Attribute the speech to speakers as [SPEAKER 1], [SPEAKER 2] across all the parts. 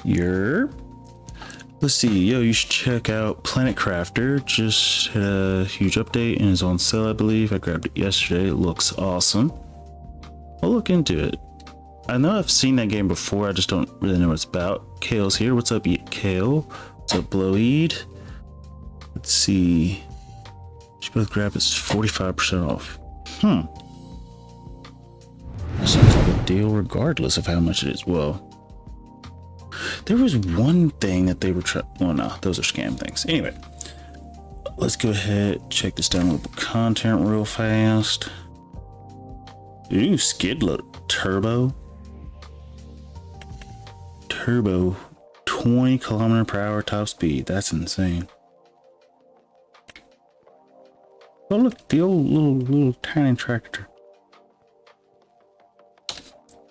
[SPEAKER 1] Let's see. Yo, you should check out Planet Crafter. Just had a huge update and is on sale, I believe. I grabbed it yesterday. It looks awesome. I'll look into it. I know I've seen that game before. I just don't really know what it's about. Kale's here. What's up, Kale? What's up, Bloweed? Let's see. Should both grab it's 45% off. Seems like a deal regardless of how much it is. Well, there was one thing that they were trying. Well, no, those are scam things. Anyway, let's go ahead, check this downloadable content real fast. Ooh, skid load turbo. 20 km/h top speed. That's insane. Oh look, the old little tiny tractor.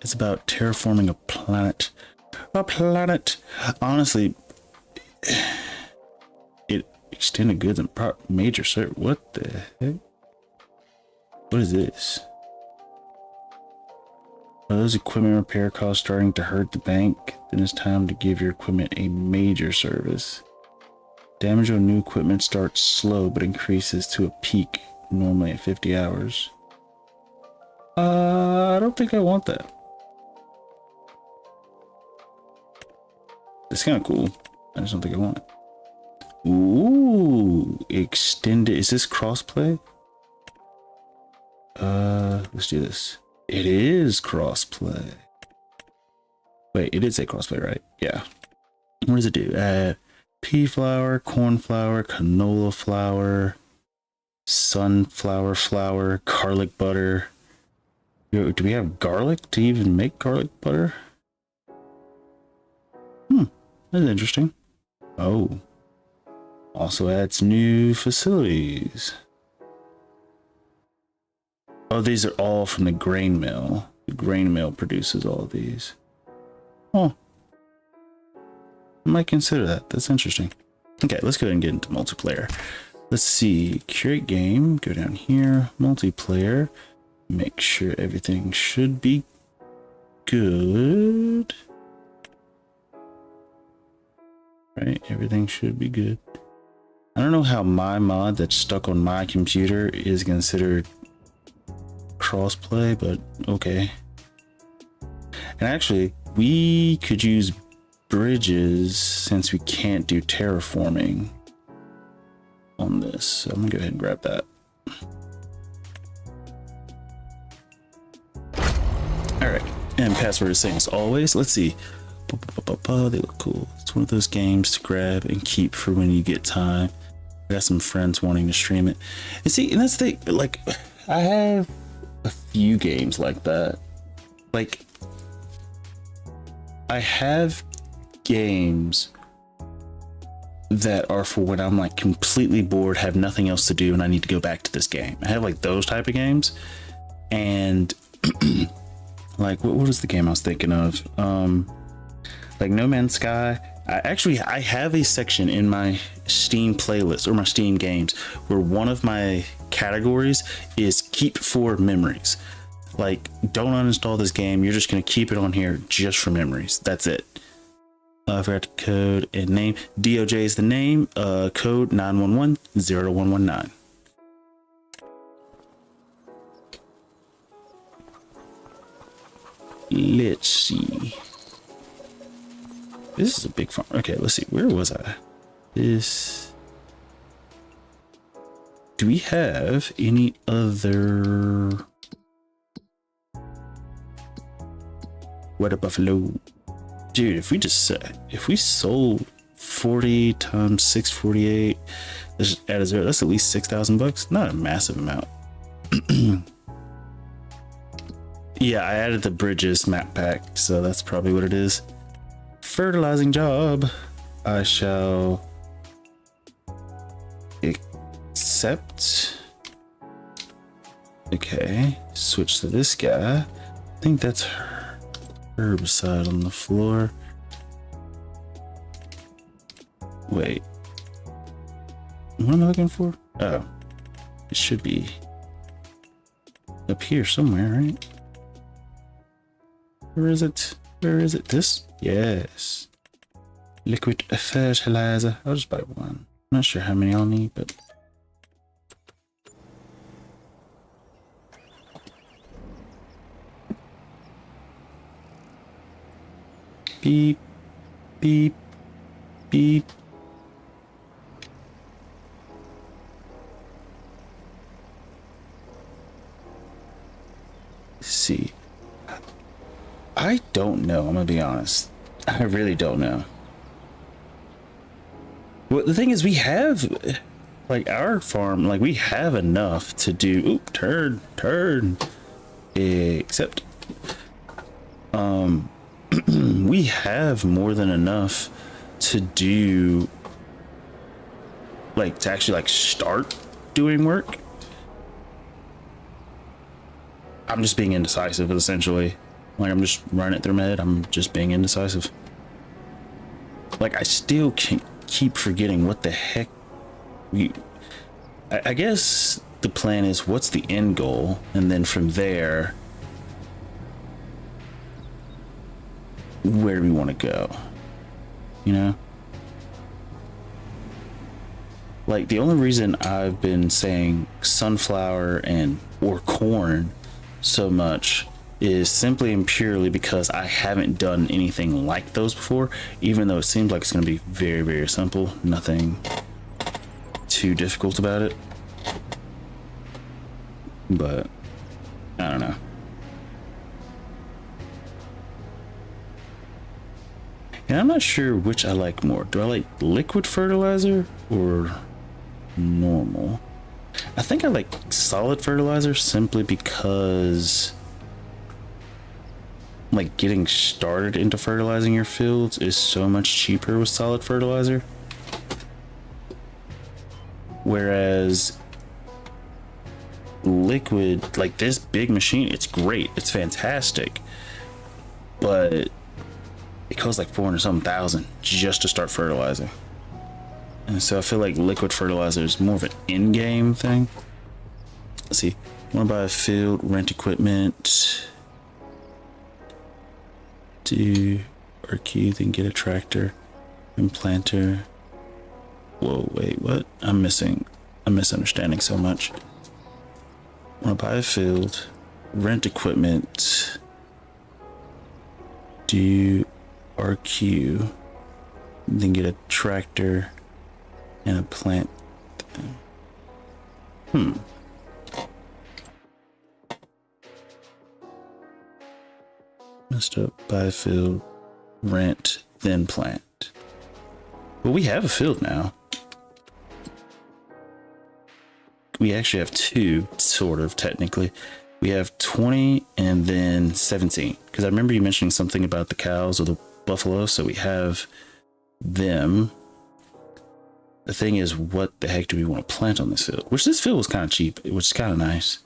[SPEAKER 1] It's about terraforming a planet. Honestly, it extended goods and major service. What the heck? What is this? Are those equipment repair costs starting to hurt the bank? Then it's time to give your equipment a major service. Damage on new equipment starts slow but increases to a peak, normally at 50 hours. I don't think I want that. It's kind of cool. I just don't think I want it. Ooh, extended. Is this crossplay? Let's do this. It is crossplay. Wait, it did say crossplay, right? Yeah. What does it do? Pea flour, corn flour, canola flour, sunflower flour, garlic butter. Yo, do we have garlic to even make garlic butter? That's interesting. Oh. Also adds new facilities. Oh, these are all from the grain mill. The grain mill produces all of these. Oh. I might consider that. That's interesting. Okay, let's go ahead and get into multiplayer. Let's see. Curate game. Go down here. Multiplayer. Make sure everything should be good. Right, everything should be good. I don't know how my mod that's stuck on my computer is considered crossplay, but okay. And actually, we could use bridges since we can't do terraforming on this. So I'm gonna go ahead and grab that. All right, and password is same as always. Let's see. They look cool. It's one of those games to grab and keep for when you get time. I got some friends wanting to stream it. And see, and that's the thing, like, I have a few games like that. Like, I have games that are for when I'm like completely bored, have nothing else to do, and I need to go back to this game. I have like those type of games. And like, what was the game I was thinking of? Like No Man's Sky. I have a section in my Steam playlist or my Steam games where one of my categories is keep for memories. Like, don't uninstall this game. You're just going to keep it on here just for memories. That's it. I forgot the code and name. DOJ is the name. Code 911-0119. Let's see. This is a big farm. Okay, let's see. Where was I? This. Do we have any other? What a buffalo. Dude, if we sold 40 times 648, let's just add a zero. That's at least 6,000 bucks. Not a massive amount. Yeah, I added the bridges map pack, so that's probably what it is. Fertilizing job. I shall accept. Okay, switch to this guy. I think that's herbicide on the floor. Wait, what am I looking for? Oh, it should be up here somewhere, right? Where is it? Where is it? This? Yes. Liquid fertilizer. I'll just buy one. Not sure how many I'll need, but beep, beep, beep. Let's see. I don't know. I'm gonna be honest. I really don't know. Well, the thing is, we have, like, our farm, like, we have enough to do. Oop, turn. Except, we have more than enough to do, like, to actually, like, start doing work. I'm just being indecisive, essentially. Like, I'm just running it through my head. I'm just being indecisive. Like, I still can't keep forgetting what the heck I guess the plan is, what's the end goal, and then from there, where do we want to go, you know? Like, the only reason I've been saying sunflower or corn so much is simply and purely because I haven't done anything like those before, even though it seems like it's going to be very, very simple. Nothing too difficult about it. But I don't know. And I'm not sure which I like more. Do I like liquid fertilizer or normal? I think I like solid fertilizer simply because, like, getting started into fertilizing your fields is so much cheaper with solid fertilizer. Whereas liquid, like this big machine, it's great, it's fantastic, but it costs like 400-something thousand just to start fertilizing. And so I feel like liquid fertilizer is more of an in-game thing. Let's see. Want to buy a field, rent equipment, do RQ, then get a tractor and planter. Whoa, wait, what? I'm misunderstanding so much. Want to buy a field, rent equipment, do RQ, then get a tractor and a plant. Messed up. Buy a field, rent, then plant. Well, we have a field now. We actually have two, sort of, technically. We have 20 and then 17. Because I remember you mentioning something about the cows or the buffalo, so we have them. The thing is, what the heck do we want to plant on this field? Which, this field was kind of cheap, which is kind of nice.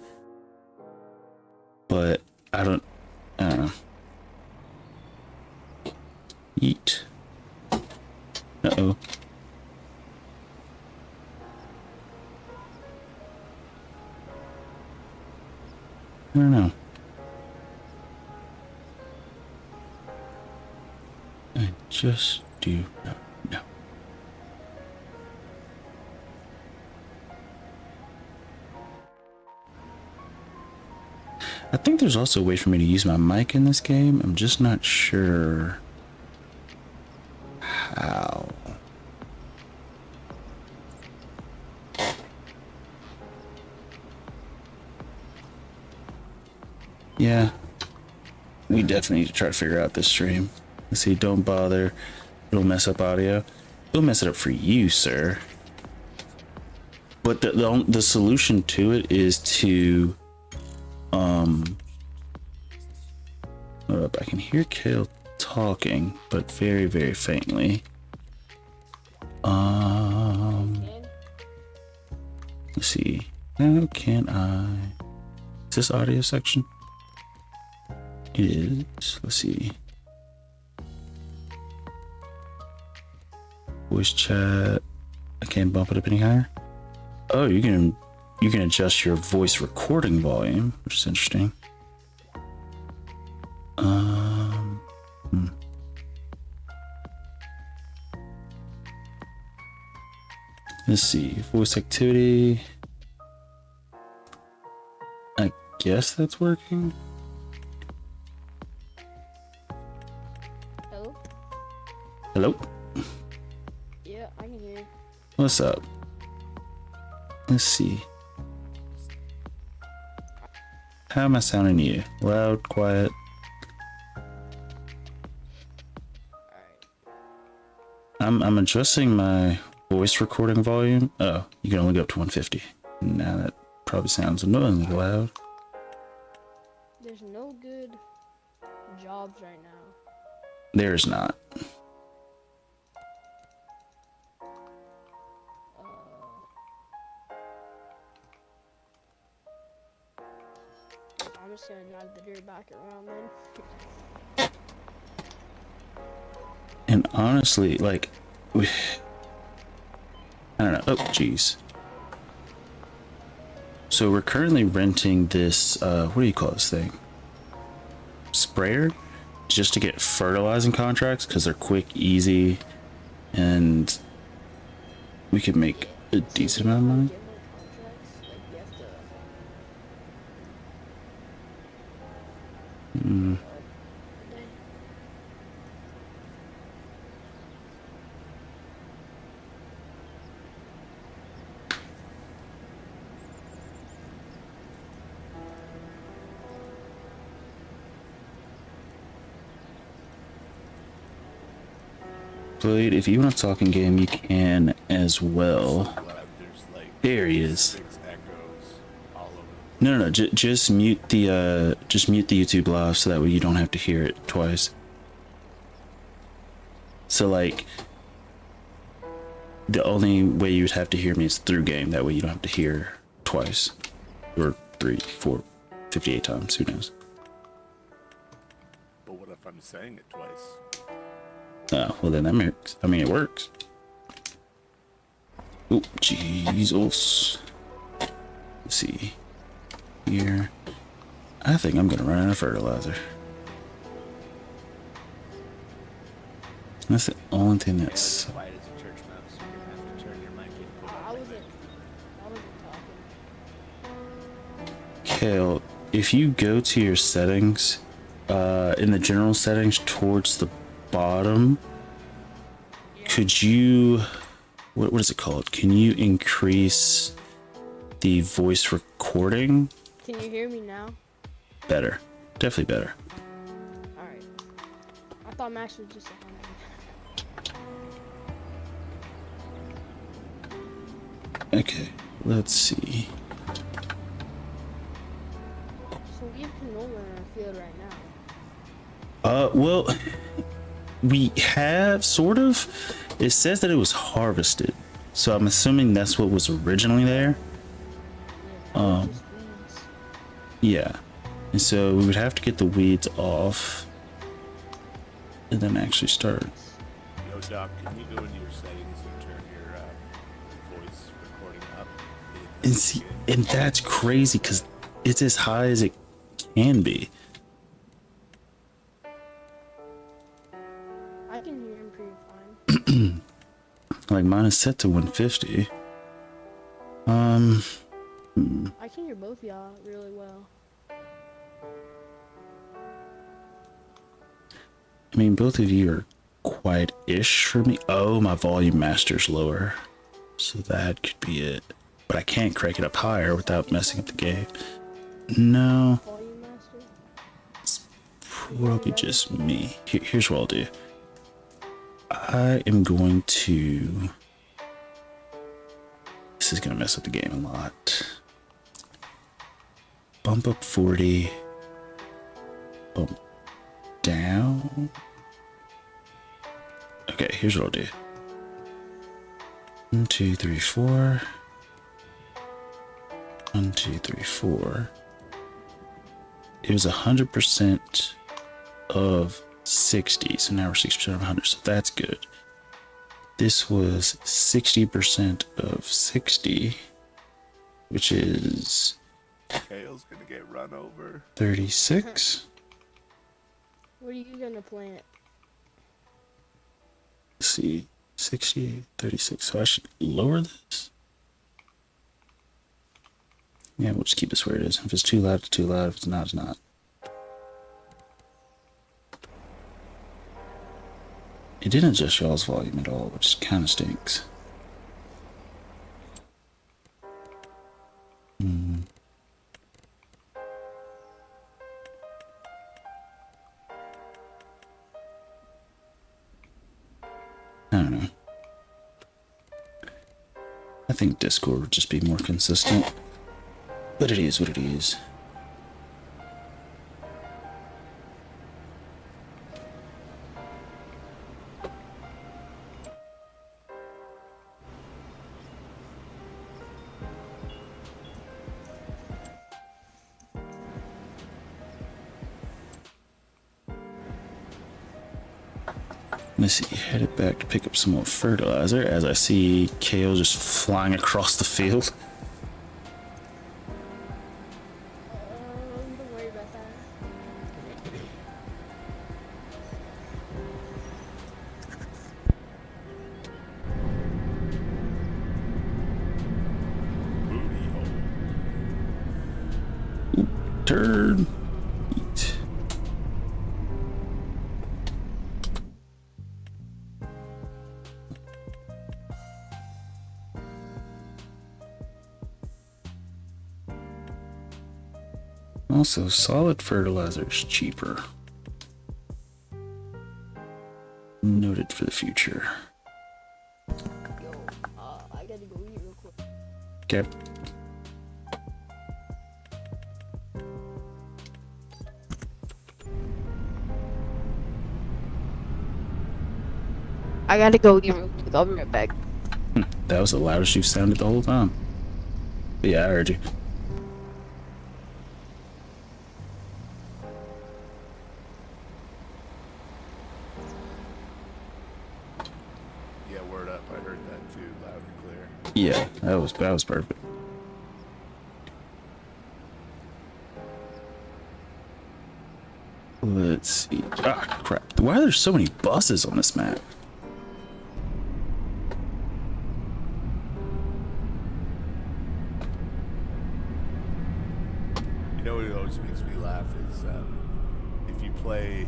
[SPEAKER 1] But I don't know. Eat. Uh-oh. I don't know. I just do not know. I think there's also a way for me to use my mic in this game. I'm just not sure how. Yeah, we definitely need to try to figure out this stream. Let's see, don't bother. It'll mess up audio. It'll mess it up for you, sir. But the solution to it is to hold up, I can hear Kale talking, but very, very faintly. Let's see. How can I? Is this audio section? It is. Let's see. Voice chat. I can't bump it up any higher. Oh, you can adjust your voice recording volume, which is interesting. Let's see. Voice activity. I guess that's working.
[SPEAKER 2] Hello?
[SPEAKER 1] Hello?
[SPEAKER 2] Yeah, I can hear you.
[SPEAKER 1] What's up? Let's see. How am I sounding to you? Loud, quiet? I'm adjusting my voice recording volume. Oh, you can only go up to 150. Now that probably sounds annoyingly loud.
[SPEAKER 2] There's no good jobs right now.
[SPEAKER 1] There's not.
[SPEAKER 2] I'm just gonna drive the dirt back around then.
[SPEAKER 1] And honestly, like, I don't know. Oh, jeez. So we're currently renting this, what do you call this thing? Sprayer? Just to get fertilizing contracts because they're quick, easy, and we can make a decent amount of money.
[SPEAKER 2] Get more contracts, like you have to
[SPEAKER 1] Blade, if you want to talk in game, you can as well. There he is. No, just mute the YouTube live so that way you don't have to hear it twice. So like, the only way you would have to hear me is through game. That way you don't have to hear twice, or 3, 4, 58 times. Who knows?
[SPEAKER 3] But what if I'm saying it twice?
[SPEAKER 1] Oh, well then that makes. I mean, it works. Oh, Jesus. Let's see. Here. I think I'm gonna run out of fertilizer. That's the only thing that's.
[SPEAKER 3] Quiet as a church mouse. You're gonna have to turn your mic input on.
[SPEAKER 2] I wasn't talking.
[SPEAKER 1] Kale, if you go to your settings, in the general settings towards the bottom, could you, what is it called? Can you increase the voice recording?
[SPEAKER 2] Can you hear me now?
[SPEAKER 1] Better. Definitely better.
[SPEAKER 2] Alright. I thought max was just 100.
[SPEAKER 1] Okay, let's see.
[SPEAKER 2] So we have canola in our field right now.
[SPEAKER 1] Well, we have sort of. It says that it was harvested, so I'm assuming that's what was originally there.
[SPEAKER 2] Yeah, just weeds.
[SPEAKER 1] Yeah, and so we would have to get the weeds off, and then actually start.
[SPEAKER 3] Yo, Doc, can you go into your settings and turn your voice recording up?
[SPEAKER 1] And see, and that's crazy because it's as high as it can be.
[SPEAKER 2] I can hear him pretty fine.
[SPEAKER 1] Like mine is set to 150.
[SPEAKER 2] I can hear both y'all really well.
[SPEAKER 1] I mean, both of you are quiet-ish for me. Oh, my volume master's lower, so that could be it. But I can't crank it up higher without messing up the game. No,
[SPEAKER 2] Volume master?
[SPEAKER 1] it's probably just me. Here's what I'll do. I am going to. This is gonna mess up the game a lot. Bump up 40. Bump down. Okay, here's what I'll do. 1, 2, 3, 4. 1, 2, 3, 4. It was 100% of 60, so now we're 60% of 100, so that's good. This was 60% of 60, which is
[SPEAKER 3] Kale's gonna get run over.
[SPEAKER 1] 36.
[SPEAKER 2] What are you gonna plant?
[SPEAKER 1] Let's see. 68, 36. So I should lower this. Yeah, we'll just keep this where it is. If it's too loud, it's too loud. If it's not, it's not. It didn't adjust y'all's volume at all, which kind of stinks. I don't know. I think Discord would just be more consistent. But it is what it is. Let's see, headed back to pick up some more fertilizer as I see Kale just flying across the field.
[SPEAKER 2] Don't worry about that.
[SPEAKER 3] Booty hole.
[SPEAKER 1] Turn. Eat. Also, solid fertilizer is cheaper. Noted for the future.
[SPEAKER 2] Yo, I gotta go eat real quick.
[SPEAKER 1] Okay.
[SPEAKER 2] I gotta go eat real quick. I'll be right back.
[SPEAKER 1] That was the loudest you've sounded the whole time. But yeah, I heard you.
[SPEAKER 3] Yeah, word up. I heard that too, loud and clear.
[SPEAKER 1] Yeah, that was perfect. Let's see. Ah, crap. Why are there so many buses on this map?
[SPEAKER 3] You know what always makes me laugh is if you play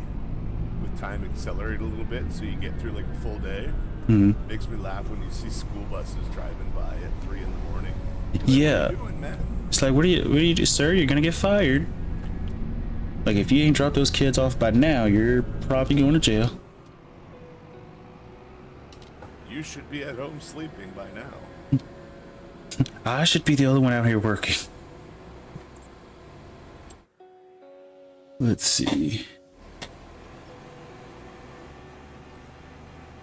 [SPEAKER 3] with time accelerated a little bit so you get through like a full day. Makes me laugh when you see school buses driving by at 3 in the morning. Like,
[SPEAKER 1] Yeah.
[SPEAKER 3] what are you doing, man?
[SPEAKER 1] It's like, what do you do, sir? You're gonna get fired. Like, if you ain't dropped those kids off by now, you're probably going to jail.
[SPEAKER 3] You should be at home sleeping by now.
[SPEAKER 1] I should be the only one out here working. Let's see.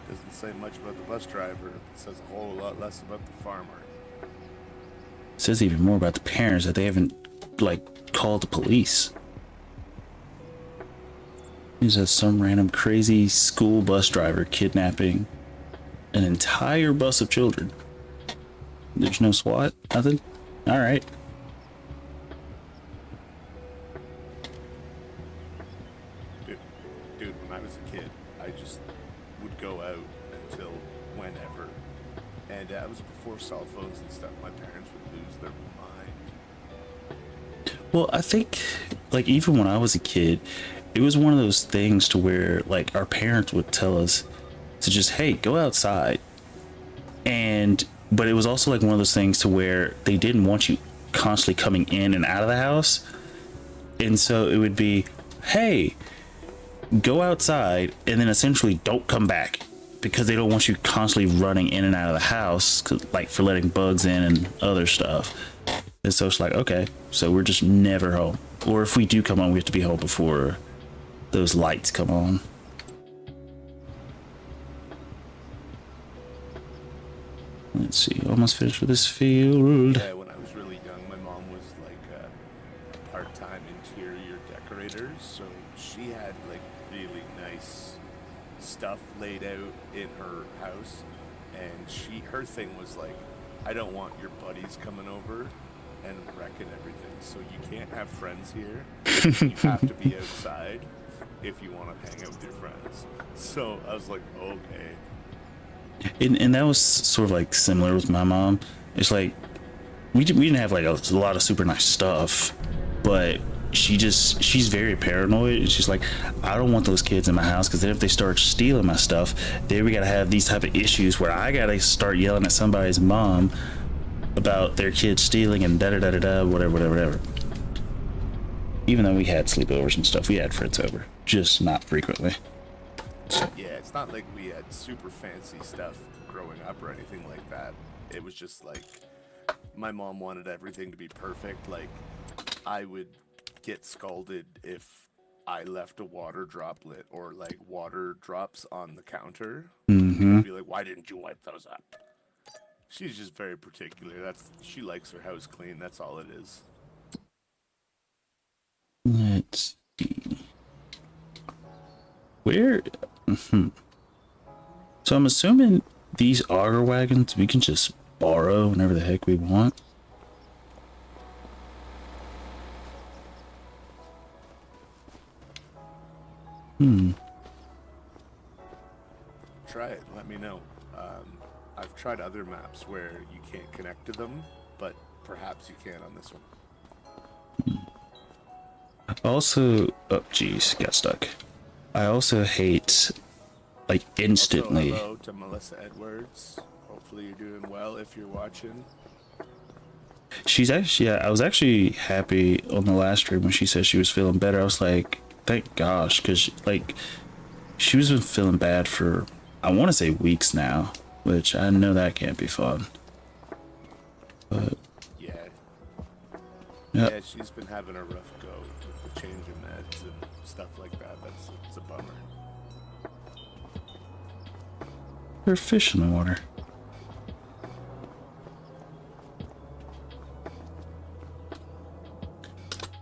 [SPEAKER 3] Doesn't say much about the bus driver. It says a whole lot less about the farmer.
[SPEAKER 1] It says even more about the parents that they haven't, like, called the police. It says some random crazy school bus driver kidnapping an entire bus of children. There's no SWAT? Nothing? Alright.
[SPEAKER 3] Dude, when I was a kid, I just would go out until whenever. And that was before cell phones and stuff. My parents would lose their mind.
[SPEAKER 1] Well, I think, like, even when I was a kid, it was one of those things to where, like, our parents would tell us to just, hey, go outside. But it was also like one of those things to where they didn't want you constantly coming in and out of the house. And so it would be, hey, go outside and then essentially don't come back, because they don't want you constantly running in and out of the house, like for letting bugs in and other stuff. And so it's like, okay, so we're just never home. Or if we do come home, we have to be home before those lights come on. Let's see, almost finished with this field.
[SPEAKER 3] Yeah, when I was really young, my mom was like a part-time interior decorator, so she had like really nice stuff laid out in her house, and her thing was like, I don't want your buddies coming over and wrecking everything, so you can't have friends here. You have to be outside if you want to hang out with your friends. So I was like, okay.
[SPEAKER 1] And that was sort of like similar with my mom. It's like we didn't have like a lot of super nice stuff, but she's very paranoid, and she's like, I don't want those kids in my house, because then if they start stealing my stuff, then we gotta have these type of issues where I gotta start yelling at somebody's mom about their kids stealing and da da da da da, whatever. Even though we had sleepovers and stuff, we had friends over, just not frequently.
[SPEAKER 3] Yeah, it's not like we had super fancy stuff growing up or anything like that. It was just like my mom wanted everything to be perfect. Like, I would get scalded if I left a water droplet or like water drops on the counter.
[SPEAKER 1] Mm-hmm.
[SPEAKER 3] I'd be like, why didn't you wipe those up? She's just very particular. She likes her house clean. That's all it is.
[SPEAKER 1] Let's see. Where? So I'm assuming these auger wagons we can just borrow whenever the heck we want.
[SPEAKER 3] Try it. Let me know. I've tried other maps where you can't connect to them, but perhaps you can on this one.
[SPEAKER 1] Also, oh geez, got stuck. I also hate, like, instantly.
[SPEAKER 3] Also, hello to Melissa Edwards. Hopefully you're doing well if you're watching.
[SPEAKER 1] She's actually, yeah, I was actually happy on the last stream when she said she was feeling better. I was like, thank gosh, because like she was been feeling bad for, I want to say, weeks now, which I know that can't be fun. But
[SPEAKER 3] Yeah.
[SPEAKER 1] Yep.
[SPEAKER 3] Yeah, she's been having a rough go with the change of meds and stuff like that. It's a bummer.
[SPEAKER 1] There's fish in the water.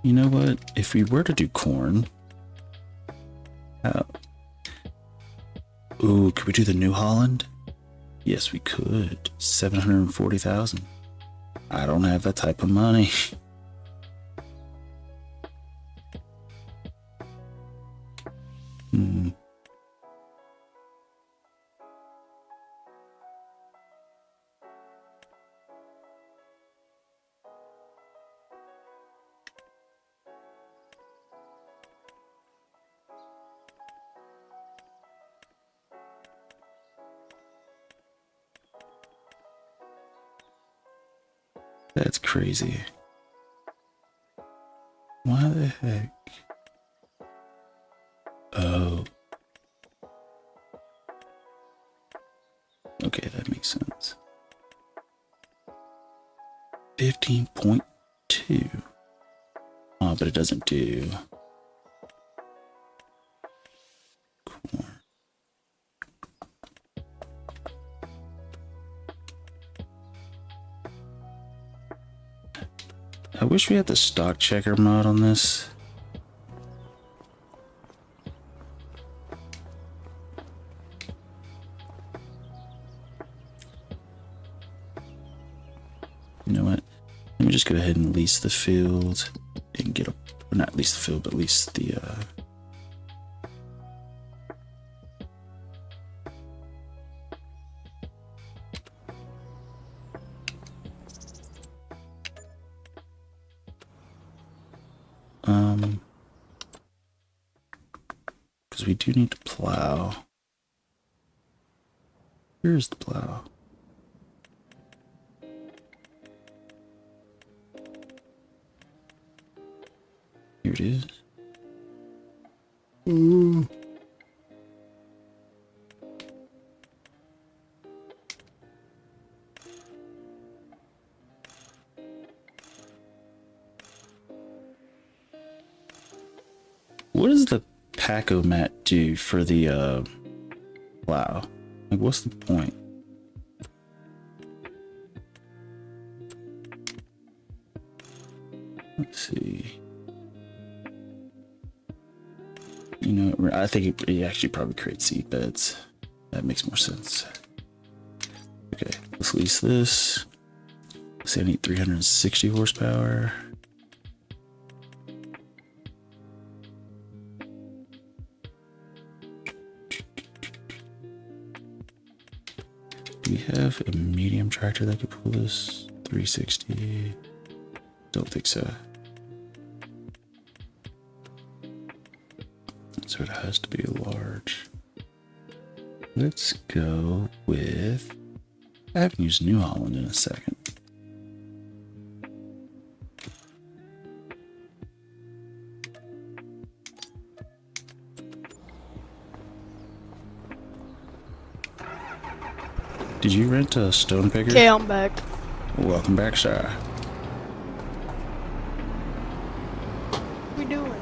[SPEAKER 1] You know what? If we were to do corn, ooh, could we do the New Holland? Yes, we could. 740,000. I don't have that type of money. That's crazy. Why the heck? Oh. Okay, that makes sense. 15.2. Oh, but it doesn't do corn. I wish we had the stock checker mod on this. You know what? Let me just go ahead and lease the field and get a, or not lease the field, but lease the because we do need to plow. Here's the plow. Here it is. Ooh. What does the Paco mat do for the plow? Like, what's the point? Let's see. You know, I think it actually probably creates seed beds. That makes more sense. Okay, let's lease this. Let's say I need 360 horsepower. we have a medium tractor that could pull this? 360? Don't think so. So it has to be large. Let's go with... I haven't used New Holland in a second. Did you rent a stone picker?
[SPEAKER 2] Okay, I'm back.
[SPEAKER 1] Welcome back, sir.
[SPEAKER 2] What we doing?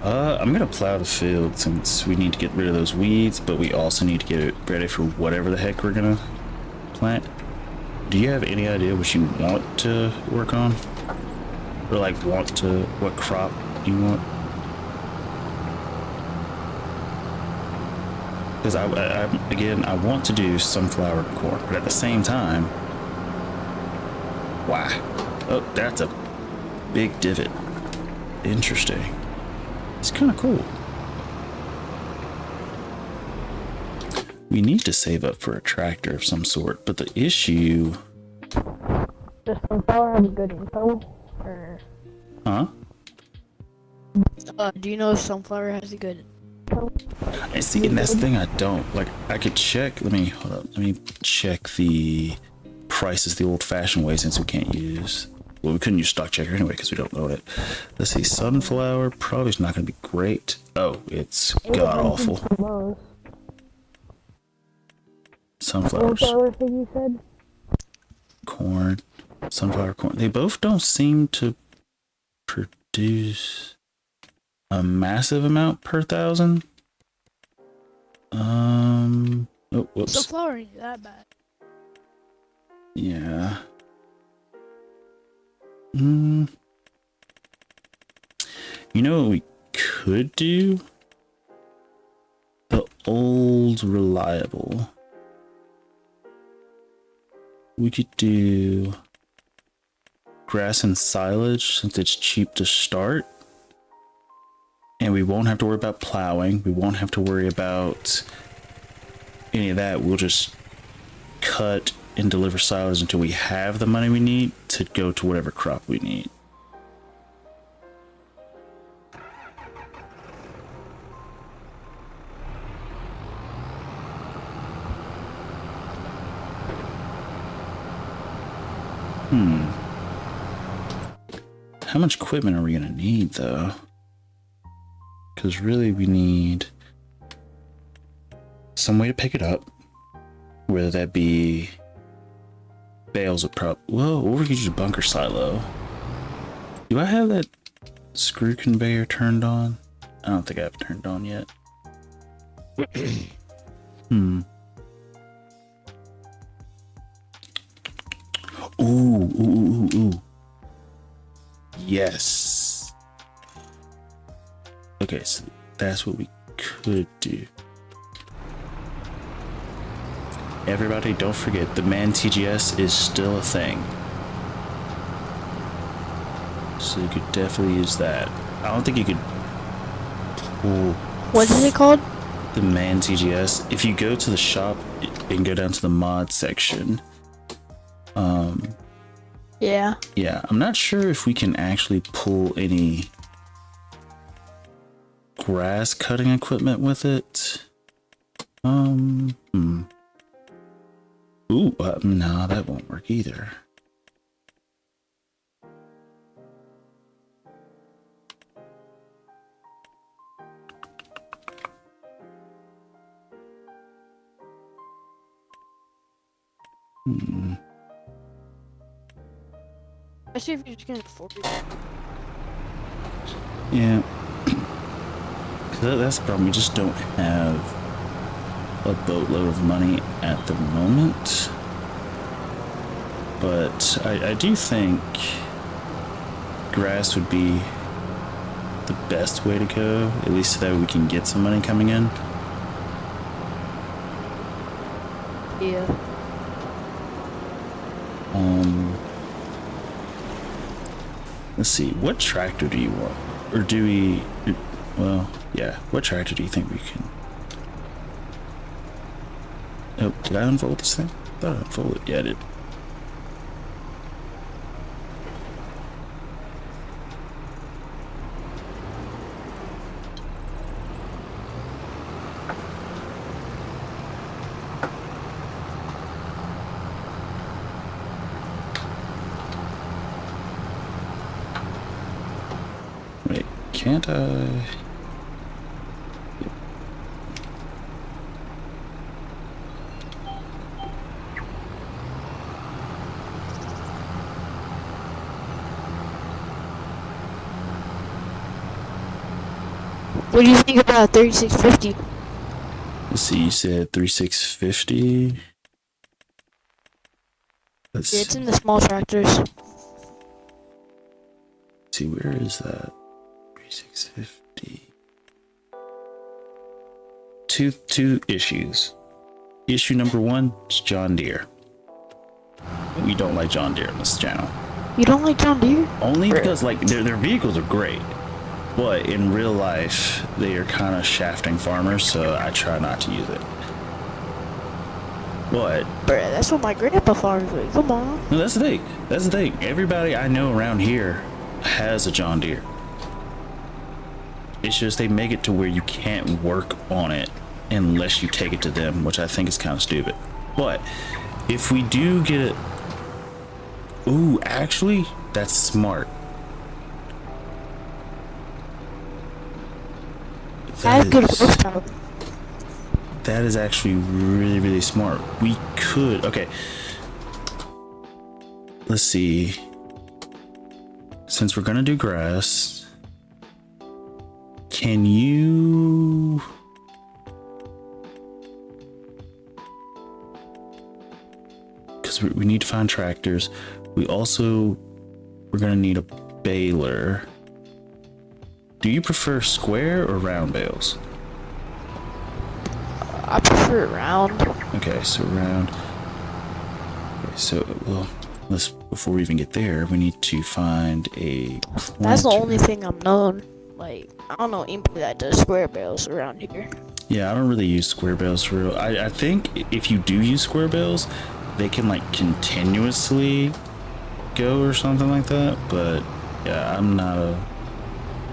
[SPEAKER 1] I'm gonna plow the field since we need to get rid of those weeds, but we also need to get it ready for whatever the heck we're gonna plant. Do you have any idea what you want to work on? Or like what crop you want? Because I want to do sunflower and corn, but at the same time, wow. Oh, that's a big divot. Interesting. It's kind of cool. We need to save up for a tractor of some sort, but the issue...
[SPEAKER 2] Does sunflower have good info? Or...
[SPEAKER 1] Huh?
[SPEAKER 2] do you know if sunflower has a good info?
[SPEAKER 1] I see, and that's the thing I don't. Like, I could check... Hold up. Let me check the prices the old-fashioned way since we can't use... Well, we couldn't use stock checker anyway because we don't know it. Let's see, sunflower probably is not going to be great. Oh, it's god-awful. Sunflowers.
[SPEAKER 2] Sunflower thing you said?
[SPEAKER 1] Corn. Sunflower, corn. They both don't seem to produce a massive amount per thousand. Oh, whoops.
[SPEAKER 2] Sunflower ain't that bad.
[SPEAKER 1] Yeah. You know what we could do? The old reliable. We could do grass and silage since it's cheap to start. And we won't have to worry about plowing. We won't have to worry about any of that. We'll just cut and deliver silage until we have the money we need to go to whatever crop we need. How much equipment are we gonna need though? Because really we need some way to pick it up, whether that be bales of prop. Whoa, or we could use a bunker silo. Do I have that screw conveyor turned on? I don't think I have it turned on yet. Ooh. Yes. Okay, so that's what we could do. Everybody, don't forget, the man TGS is still a thing. So you could definitely use that. I don't think you could pull...
[SPEAKER 2] What is it called?
[SPEAKER 1] The man TGS. If you go to the shop and go down to the mod section... Yeah, I'm not sure if we can actually pull any grass cutting equipment with it. Ooh, no, that won't work either.
[SPEAKER 2] I see if you're just gonna afford it.
[SPEAKER 1] Yeah. That's the problem. We just don't have a boatload of money at the moment. But I do think grass would be the best way to go, at least so that we can get some money coming in.
[SPEAKER 2] Yeah.
[SPEAKER 1] Let's see, what tractor do you want? Or do we... Well, yeah, what tractor do you think we can... Oh, did I unfold this thing? Thought I unfolded. Yeah, I did. Wait, can't I?
[SPEAKER 2] What do you think about 3650?
[SPEAKER 1] Let's see, you said 3650. Let's
[SPEAKER 2] Yeah, it's in the small tractors.
[SPEAKER 1] see, where is that? 3650. Two issues. Issue number one is John Deere. We don't like John Deere on this channel.
[SPEAKER 2] You don't like John Deere?
[SPEAKER 1] Only because like their vehicles are great, but in real life they are kind of shafting farmers, so I try not to use it. But
[SPEAKER 2] Bruh, that's what my grandpa farms with. Come on.
[SPEAKER 1] no, that's the thing. That's the thing. Everybody I know around here has a John Deere. It's just they make it to where you can't work on it unless you take it to them, which I think is kind of stupid. But if we do get it, ooh, actually, that's smart.
[SPEAKER 2] I have good horsepower.
[SPEAKER 1] That is actually really, really smart. We could, okay. Let's see. Since we're gonna do grass, can you... Because we need to find tractors. We're gonna need a baler. Do you prefer square or round bales?
[SPEAKER 2] I prefer it round.
[SPEAKER 1] Okay, so round. Okay, so, well, before we even get there, we need to find a
[SPEAKER 2] That's the
[SPEAKER 1] planter.
[SPEAKER 2] only thing I'm known. Like, I don't know anybody that does square bales around here.
[SPEAKER 1] Yeah, I don't really use square bales for real. I think if you do use square bales, they can like continuously go or something like that. But yeah, I'm not a...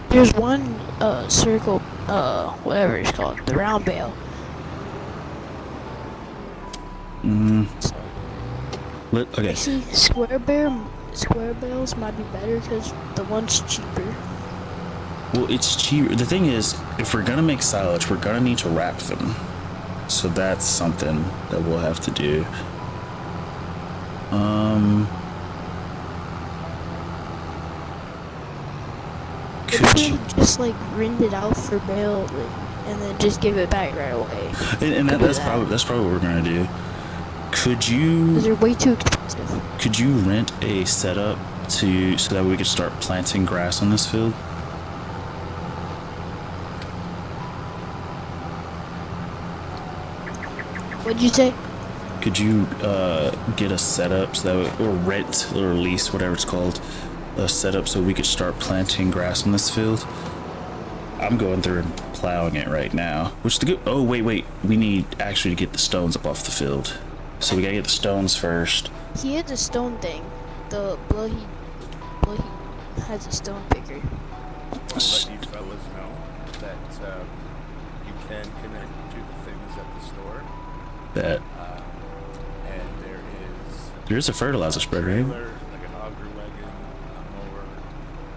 [SPEAKER 2] There's one circle, whatever it's called, the round bale.
[SPEAKER 1] Okay.
[SPEAKER 2] Actually, square bales might be better because the one's cheaper.
[SPEAKER 1] Well, it's cheaper. The thing is, if we're gonna make silage, we're gonna need to wrap them. So that's something that we'll have to do. Could you?
[SPEAKER 2] Just like rent it out for bale, and then just give it back right away.
[SPEAKER 1] And that's probably what we're gonna do. Could you?
[SPEAKER 2] Because they're way too expensive.
[SPEAKER 1] Could you rent a setup so that we could start planting grass on this field?
[SPEAKER 2] What'd you say?
[SPEAKER 1] Could you get a setup so that or rent or lease, whatever it's called, a setup so we could start planting grass on this field? I'm going through and plowing it right now. Which the good? Oh wait, we need actually to get the stones up off the field. So we gotta get the stones first.
[SPEAKER 2] He had a stone thing. The bloody has a stone picker.
[SPEAKER 3] I'll let you fellas know that you can connect to the things at the store.
[SPEAKER 1] That
[SPEAKER 3] And
[SPEAKER 1] there is a fertilizer spreader, right?
[SPEAKER 3] trailer, like an auger wagon, a mower,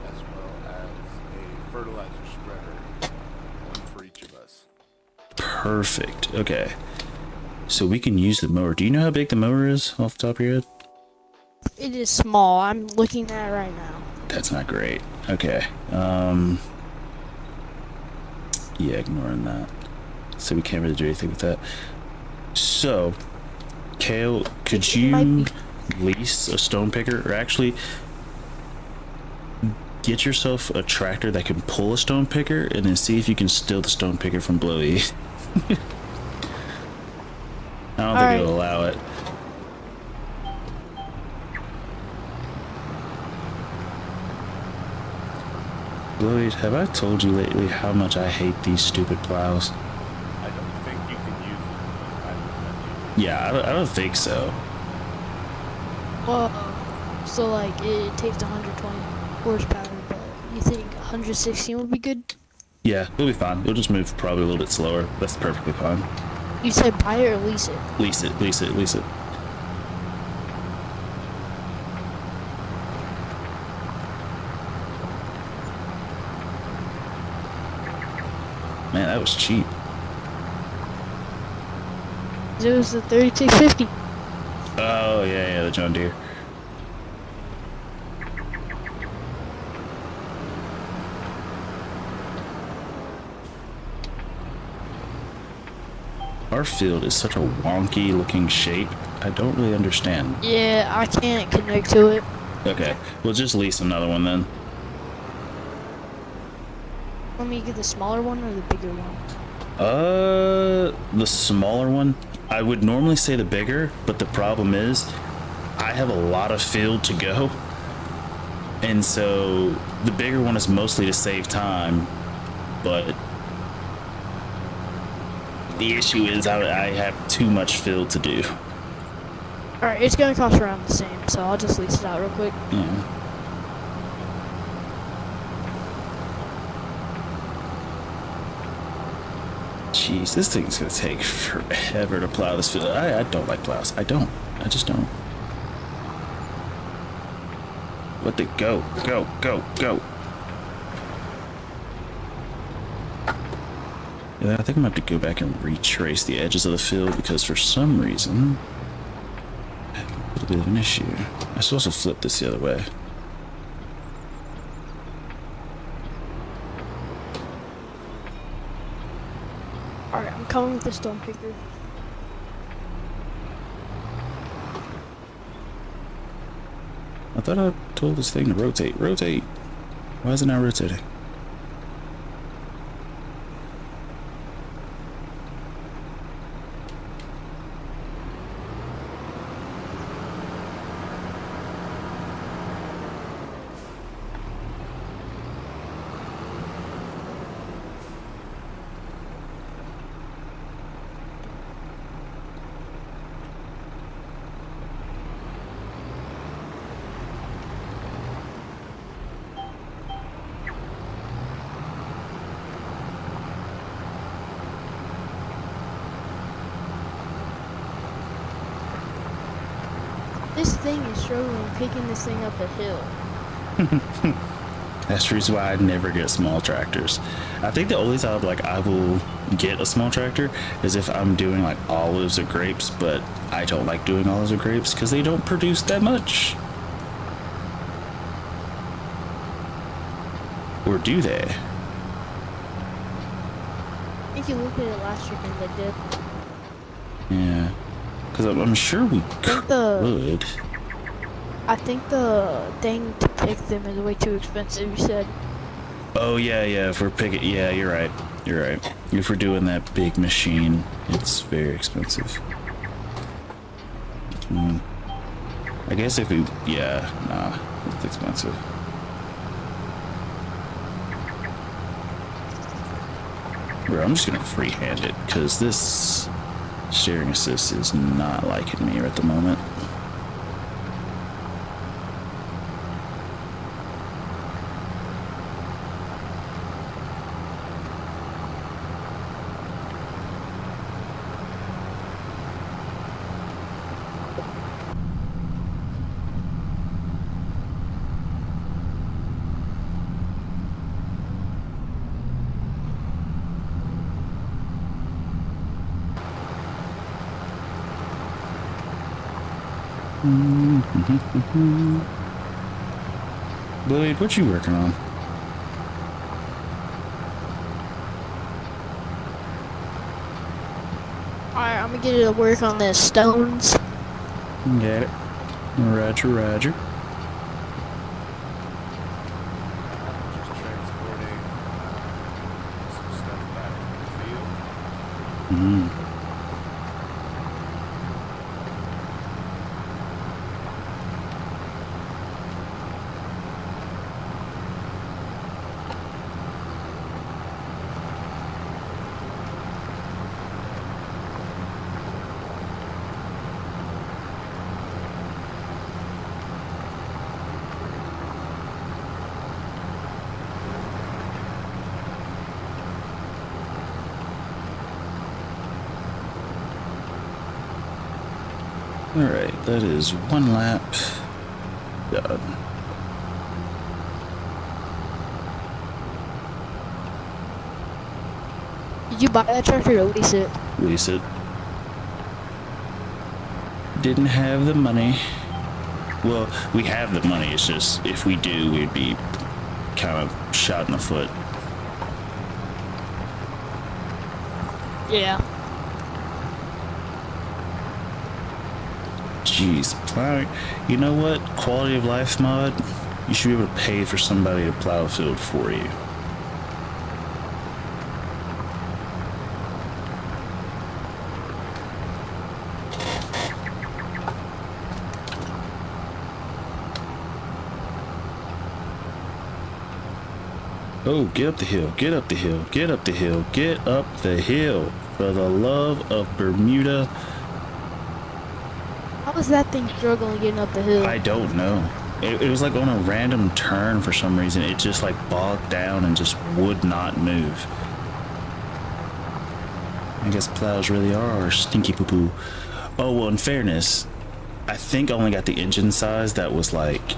[SPEAKER 3] as well as a fertilizer spreader. One for each of us.
[SPEAKER 1] Perfect. Okay. So we can use the mower. Do you know how big the mower is off the top of your head?
[SPEAKER 2] It is small. I'm looking at it right now.
[SPEAKER 1] That's not great. Okay. Yeah, ignoring that. So we can't really do anything with that. So, Kale, could
[SPEAKER 2] It might
[SPEAKER 1] you
[SPEAKER 2] be.
[SPEAKER 1] lease a stone picker, or actually get yourself a tractor that can pull a stone picker, and then see if you can steal the stone picker from Blowy? I don't think it'll allow it. Blowy, have I told you lately how much I hate these stupid plows?
[SPEAKER 3] I don't think you can use it.
[SPEAKER 1] Yeah, I don't think so.
[SPEAKER 2] Well, so like it takes 120 horsepower, but you think 116 would be good?
[SPEAKER 1] Yeah, it'll be fine. It'll just move probably a little bit slower. That's perfectly fine.
[SPEAKER 2] You said buy it or lease it?
[SPEAKER 1] Lease it, lease it, lease it. Man, that was cheap.
[SPEAKER 2] It was the 3650.
[SPEAKER 1] Oh, yeah, the John Deere. Our field is such a wonky looking shape. I don't really understand.
[SPEAKER 2] Yeah, I can't connect to it.
[SPEAKER 1] Okay, we'll just lease another one then.
[SPEAKER 2] Want me to get the smaller one or the bigger one?
[SPEAKER 1] The smaller one. I would normally say the bigger, but the problem is I have a lot of field to go. And so the bigger one is mostly to save time, but the issue is I have too much field to do.
[SPEAKER 2] Alright, it's gonna cost around the same, so I'll just lease it out real quick.
[SPEAKER 1] Yeah. Jeez, this thing's gonna take forever to plow this field. I don't like plows. I just don't. Let it go. Go. Yeah, I think I'm gonna have to go back and retrace the edges of the field because for some reason I have a little bit of an issue. I should also flip this the other way.
[SPEAKER 2] Alright, I'm coming with the stone picker.
[SPEAKER 1] I thought I told this thing to rotate. Rotate. Why is it not rotating?
[SPEAKER 2] This thing is struggling picking this thing up a hill.
[SPEAKER 1] That's the reason why I never get small tractors. I think the only time like I will get a small tractor is if I'm doing like olives or grapes, but I don't like doing olives or grapes because they don't produce that much. Or do they?
[SPEAKER 2] I think you looked at it last year and they did.
[SPEAKER 1] Yeah. Because I'm sure we could.
[SPEAKER 2] I think the thing to pick them is way too expensive, you said.
[SPEAKER 1] Oh, yeah. If we're picking... Yeah, you're right. If we're doing that big machine, it's very expensive. I guess if we... Yeah, nah. It's expensive. Bro, I'm just gonna freehand it, because this steering assist is not liking me at the moment. Blade, what you working on?
[SPEAKER 2] Alright, I'm gonna get it to work on the stones.
[SPEAKER 1] Got it. Roger.
[SPEAKER 3] Just transporting some stuff back to the field.
[SPEAKER 1] All right, that is one lap done.
[SPEAKER 2] Did you buy that tractor or lease it?
[SPEAKER 1] Lease it. Didn't have the money. Well, we have the money. It's just if we do, we'd be kind of shot in the foot.
[SPEAKER 2] Yeah.
[SPEAKER 1] Jeez, plowing. You know what? Quality of life mod. You should be able to pay for somebody to plow a field for you. Oh, get up the hill, get up the hill, get up the hill, get up the hill. For the love of Bermuda.
[SPEAKER 2] How was that thing struggling getting up the hill?
[SPEAKER 1] I don't know. It was like on a random turn for some reason. It just like bogged down and just would not move. I guess plows really are stinky poo-poo. Oh, well, in fairness, I think I only got the engine size that was like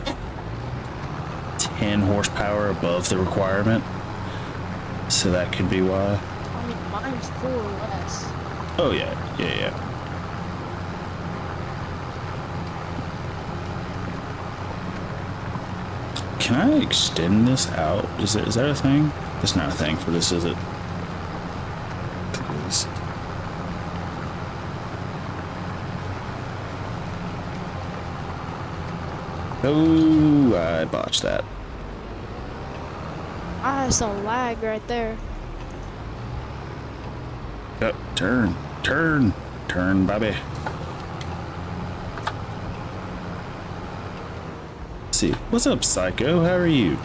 [SPEAKER 1] 10 horsepower above the requirement. So that could be why.
[SPEAKER 2] I mean, mine's 4 or less.
[SPEAKER 1] Oh, yeah, yeah. Can I extend this out? Is that a thing? That's not a thing for this, is it? Please. Oh, I botched that.
[SPEAKER 2] I had some lag right there.
[SPEAKER 1] Oh, turn, Bobby. Let's see. What's up, Psycho? How are you?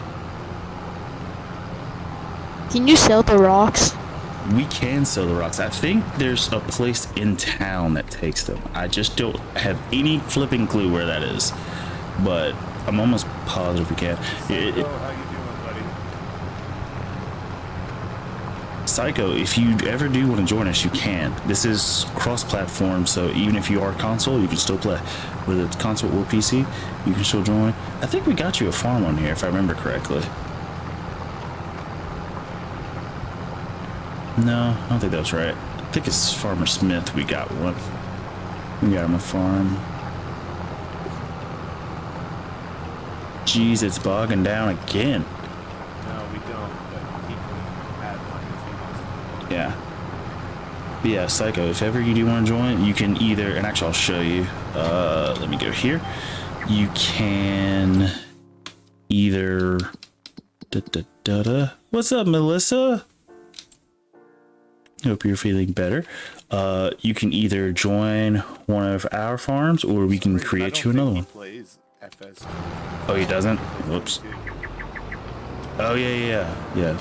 [SPEAKER 2] Can you sell the rocks?
[SPEAKER 1] We can sell the rocks. I think there's a place in town that takes them. I just don't have any flipping clue where that is. But I'm almost positive we can.
[SPEAKER 3] How you doing, buddy?
[SPEAKER 1] Psycho, if you ever do want to join us, you can. This is cross-platform, so even if you are console, you can still play. Whether it's console or PC, you can still join. I think we got you a farm on here, if I remember correctly. No, I don't think that's right. I think it's Farmer Smith we got one. We got him a farm. Jeez, it's bogging down again.
[SPEAKER 3] No, we don't, but he can add one if he wants to.
[SPEAKER 1] Yeah. But yeah, Psycho, if ever you do want to join, you can either, and actually I'll show you, let me go here. You can either, What's up, Melissa? Hope you're feeling better. You can either join one of our farms, or we can create you another one.
[SPEAKER 3] FS.
[SPEAKER 1] Oh, he doesn't? Whoops. Oh, yeah.
[SPEAKER 3] Hi,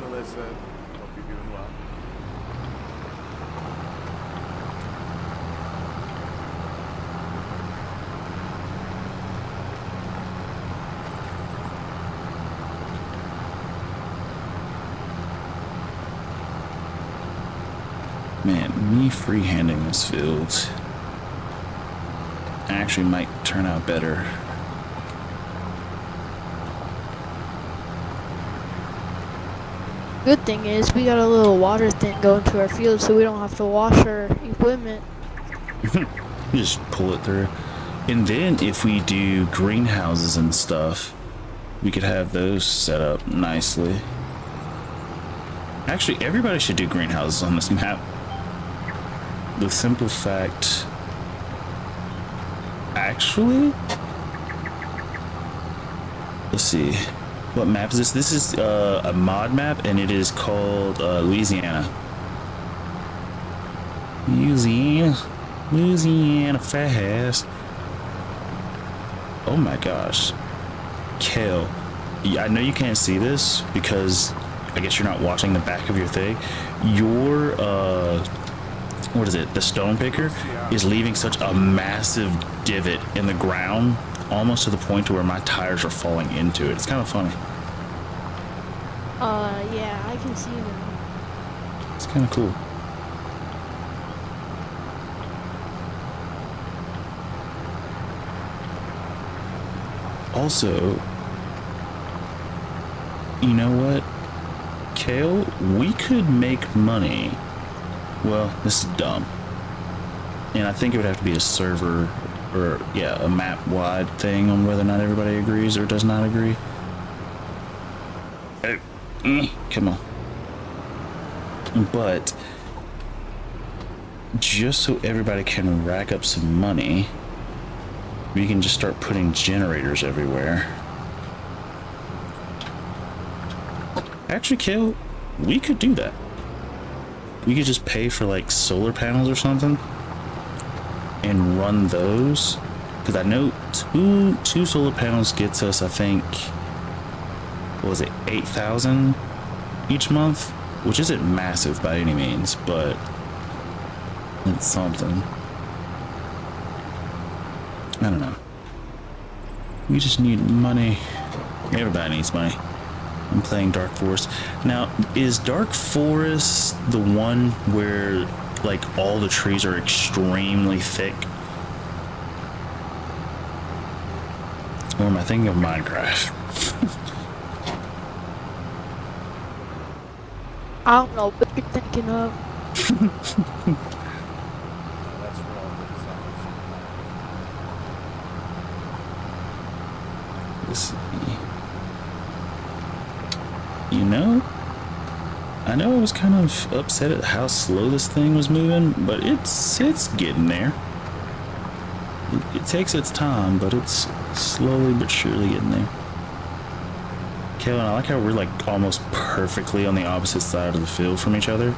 [SPEAKER 3] Melissa. Hope you're doing well.
[SPEAKER 1] Man, me freehanding this field actually might turn out better.
[SPEAKER 2] Good thing is we got a little water thing going to our field, so we don't have to wash our equipment.
[SPEAKER 1] Just pull it through. And then if we do greenhouses and stuff, we could have those set up nicely. Actually, everybody should do greenhouses on this map. The simple fact... Actually... Let's see. What map is this? This is a mod map, and it is called Louisiana. Louisiana fast. Oh my gosh. Kale. Yeah, I know you can't see this because I guess you're not watching the back of your thing. Your, what is it? The stone picker is leaving such a massive divot in the ground, almost to the point to where my tires are falling into it. It's kind of funny.
[SPEAKER 2] Yeah, I can see them.
[SPEAKER 1] It's kind of cool. Also, you know what, Kale? We could make money. Well, this is dumb. And I think it would have to be a server or, yeah, a map-wide thing on whether or not everybody agrees or does not agree. Oh, come on. But just so everybody can rack up some money, we can just start putting generators everywhere. Actually, Kale, we could do that. We could just pay for like solar panels or something and run those, because I know two solar panels gets us, I think, what was it, 8,000 each month, which isn't massive by any means, but it's something. I don't know. We just need money. Everybody needs money. I'm playing Dark Forest. Now, is Dark Forest the one where like all the trees are extremely thick? Or am I thinking of Minecraft?
[SPEAKER 2] I don't know what you're thinking of.
[SPEAKER 3] That's where all the
[SPEAKER 1] Let's see. You know, I know I was kind of upset at how slow this thing was moving, but it's getting there. It takes its time, but it's slowly but surely getting there. Kayla, I like how we're like almost perfectly on the opposite side of the field from each other.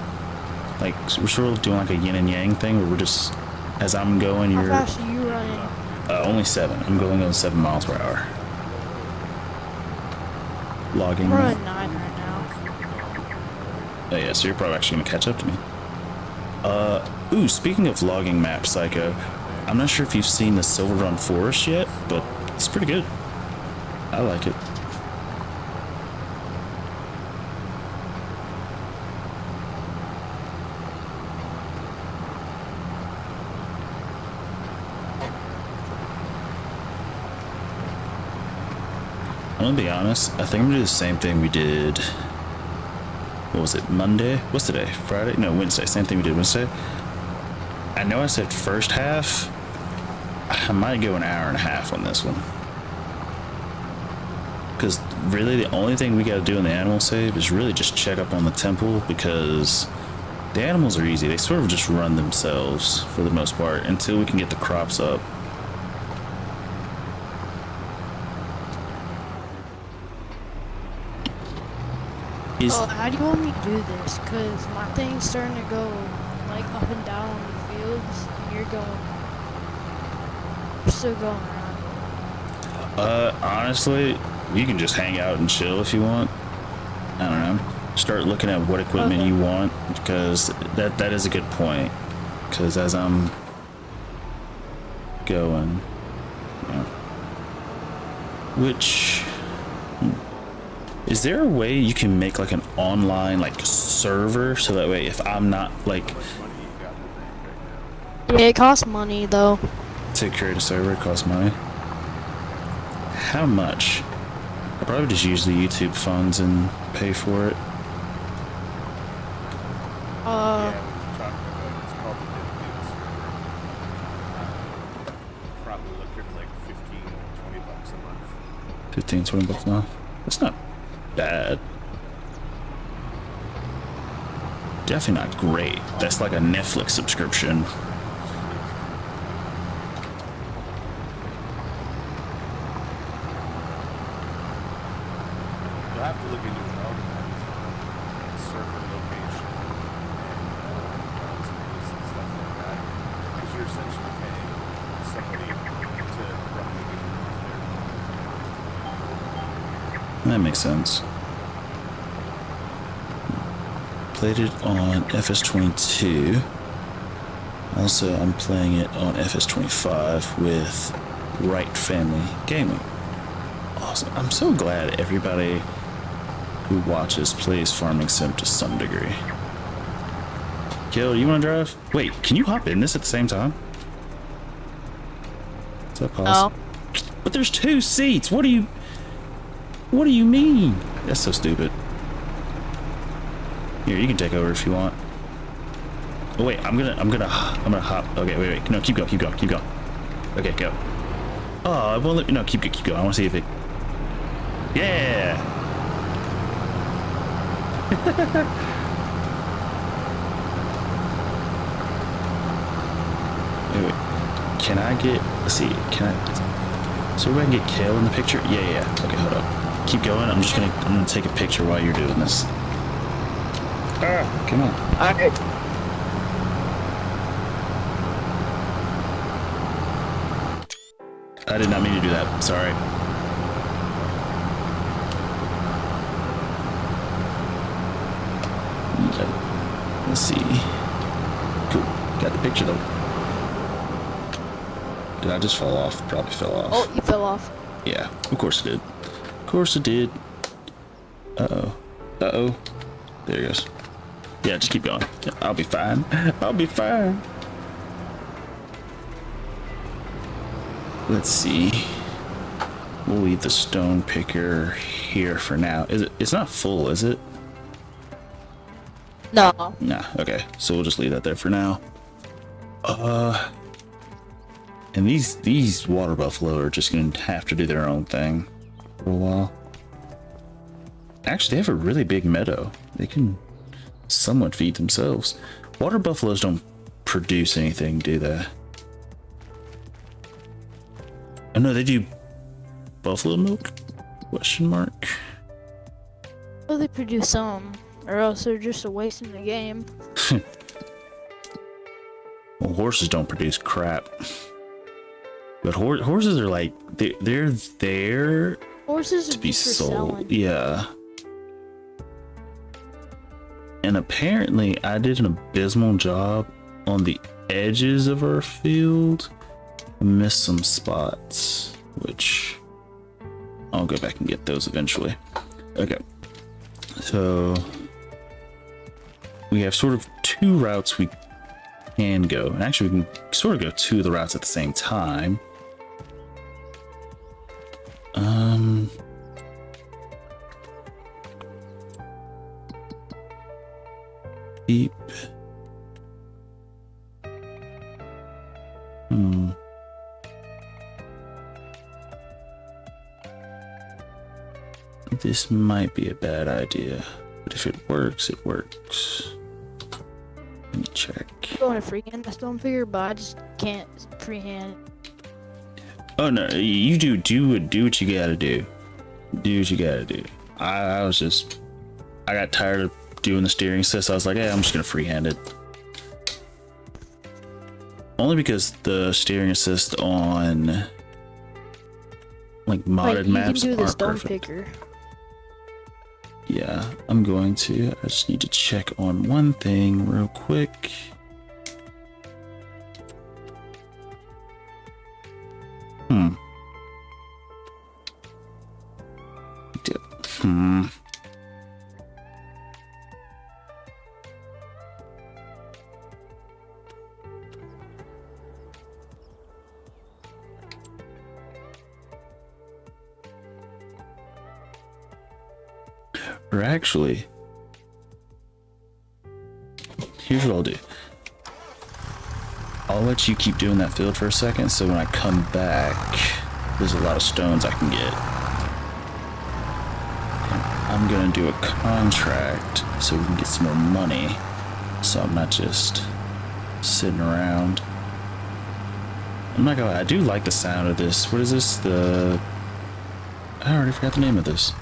[SPEAKER 1] Like we're sort of doing like a yin and yang thing where we're just, as I'm going,
[SPEAKER 2] How
[SPEAKER 1] you're
[SPEAKER 2] fast are you running?
[SPEAKER 1] only 7. I'm going on 7 miles per hour. Logging.
[SPEAKER 2] I'm running 9 right now.
[SPEAKER 1] Oh yeah, so you're probably actually gonna catch up to me. Ooh, speaking of logging map, Psycho, I'm not sure if you've seen the Silver Run Forest yet, but it's pretty good. I like it. I'm gonna be honest, I think I'm gonna do the same thing we did. What was it, Monday? What's today? Friday? No, Wednesday. Same thing we did Wednesday. I know I said first half. I might go an hour and a half on this one. Because really the only thing we gotta do in the animal save is really just check up on the temple, because the animals are easy. They sort of just run themselves for the most part until we can get the crops up.
[SPEAKER 2] Oh, how do you want me to do this? Because my thing's starting to go like up and down on the fields, and you're still going around.
[SPEAKER 1] Honestly, you can just hang out and chill if you want. I don't know. Start looking at what equipment you want, because that is a good point. Because as I'm going, which is there a way you can make like an online like server, so that way if I'm not like
[SPEAKER 2] Yeah, it costs money though.
[SPEAKER 1] to create a server, it costs money? How much? I'll probably just use the YouTube funds and pay for it.
[SPEAKER 3] Yeah, we were talking about it. It's called the dedicated server. Probably looking like 15, 20 bucks a month.
[SPEAKER 1] 15, 20 bucks now. That's not bad. Definitely not great. That's like a Netflix subscription.
[SPEAKER 3] You'll have to look into it all, server location and space and stuff like that. Because you're essentially paying somebody to run the game.
[SPEAKER 1] That makes sense. Played it on FS22. Also, I'm playing it on FS25 with Right Family Gaming. Awesome. I'm so glad everybody who watches plays Farming Sim to some degree. Kill, you want to drive? Wait, can you hop in this at the same time? Is that possible? But there's 2 seats. What do you mean? That's so stupid. Here, you can take over if you want. Oh wait, I'm gonna hop. Okay, wait. No, keep going. Okay, go. Oh, well, no, keep going. I want to see if it. Yeah. Wait. Can I get? Let's see. Can I? So we can get Kale in the picture? Yeah. Okay, hold up. Keep going. I'm gonna take a picture while you're doing this. Ah, come on.
[SPEAKER 4] Alright.
[SPEAKER 1] I did not mean to do that. Sorry. Let's see. Cool. Got the picture though. Did I just fall off? Probably fell off.
[SPEAKER 2] Oh, you fell off.
[SPEAKER 1] Yeah, of course it did. Of course it did. Uh-oh. Uh-oh. There it goes. Yeah, just keep going. Yeah, I'll be fine. I'll be fine. Let's see. We'll leave the stone picker here for now. Is it? It's not full, is it?
[SPEAKER 2] No.
[SPEAKER 1] Nah. Okay. So we'll just leave that there for now. And these water buffalo are just gonna have to do their own thing for a while. Actually, they have a really big meadow. They can somewhat feed themselves. Water buffaloes don't produce anything, do they? Oh no, they do buffalo milk? Question mark.
[SPEAKER 2] Well, they produce some, or else they're just a waste in the game.
[SPEAKER 1] Well, horses don't produce crap. But horses are like, they're there
[SPEAKER 2] Horses
[SPEAKER 1] to
[SPEAKER 2] are
[SPEAKER 1] be
[SPEAKER 2] just for
[SPEAKER 1] sold.
[SPEAKER 2] selling.
[SPEAKER 1] Yeah. And apparently I did an abysmal job on the edges of our field. I missed some spots, which I'll go back and get those eventually. Okay. So we have sort of 2 routes we can go. And actually we can sort of go 2 of the routes at the same time. Deep. This might be a bad idea, but if it works, it works. Let me check.
[SPEAKER 2] I'm going to freehand the stone figure, but I just can't freehand.
[SPEAKER 1] Oh no, you do what you gotta do. Do what you gotta do. I got tired of doing the steering assist. I was like, hey, I'm just gonna freehand it. Only because the steering assist on like modded maps
[SPEAKER 2] you can do the
[SPEAKER 1] aren't
[SPEAKER 2] stone
[SPEAKER 1] perfect.
[SPEAKER 2] picker.
[SPEAKER 1] Yeah, I'm going to. I just need to check on one thing real quick. Or actually, here's what I'll do. I'll let you keep doing that field for a second, so when I come back, there's a lot of stones I can get. And I'm gonna do a contract so we can get some more money, so I'm not just sitting around. I'm not gonna lie, I do like the sound of this. What is this? I already forgot the name of this.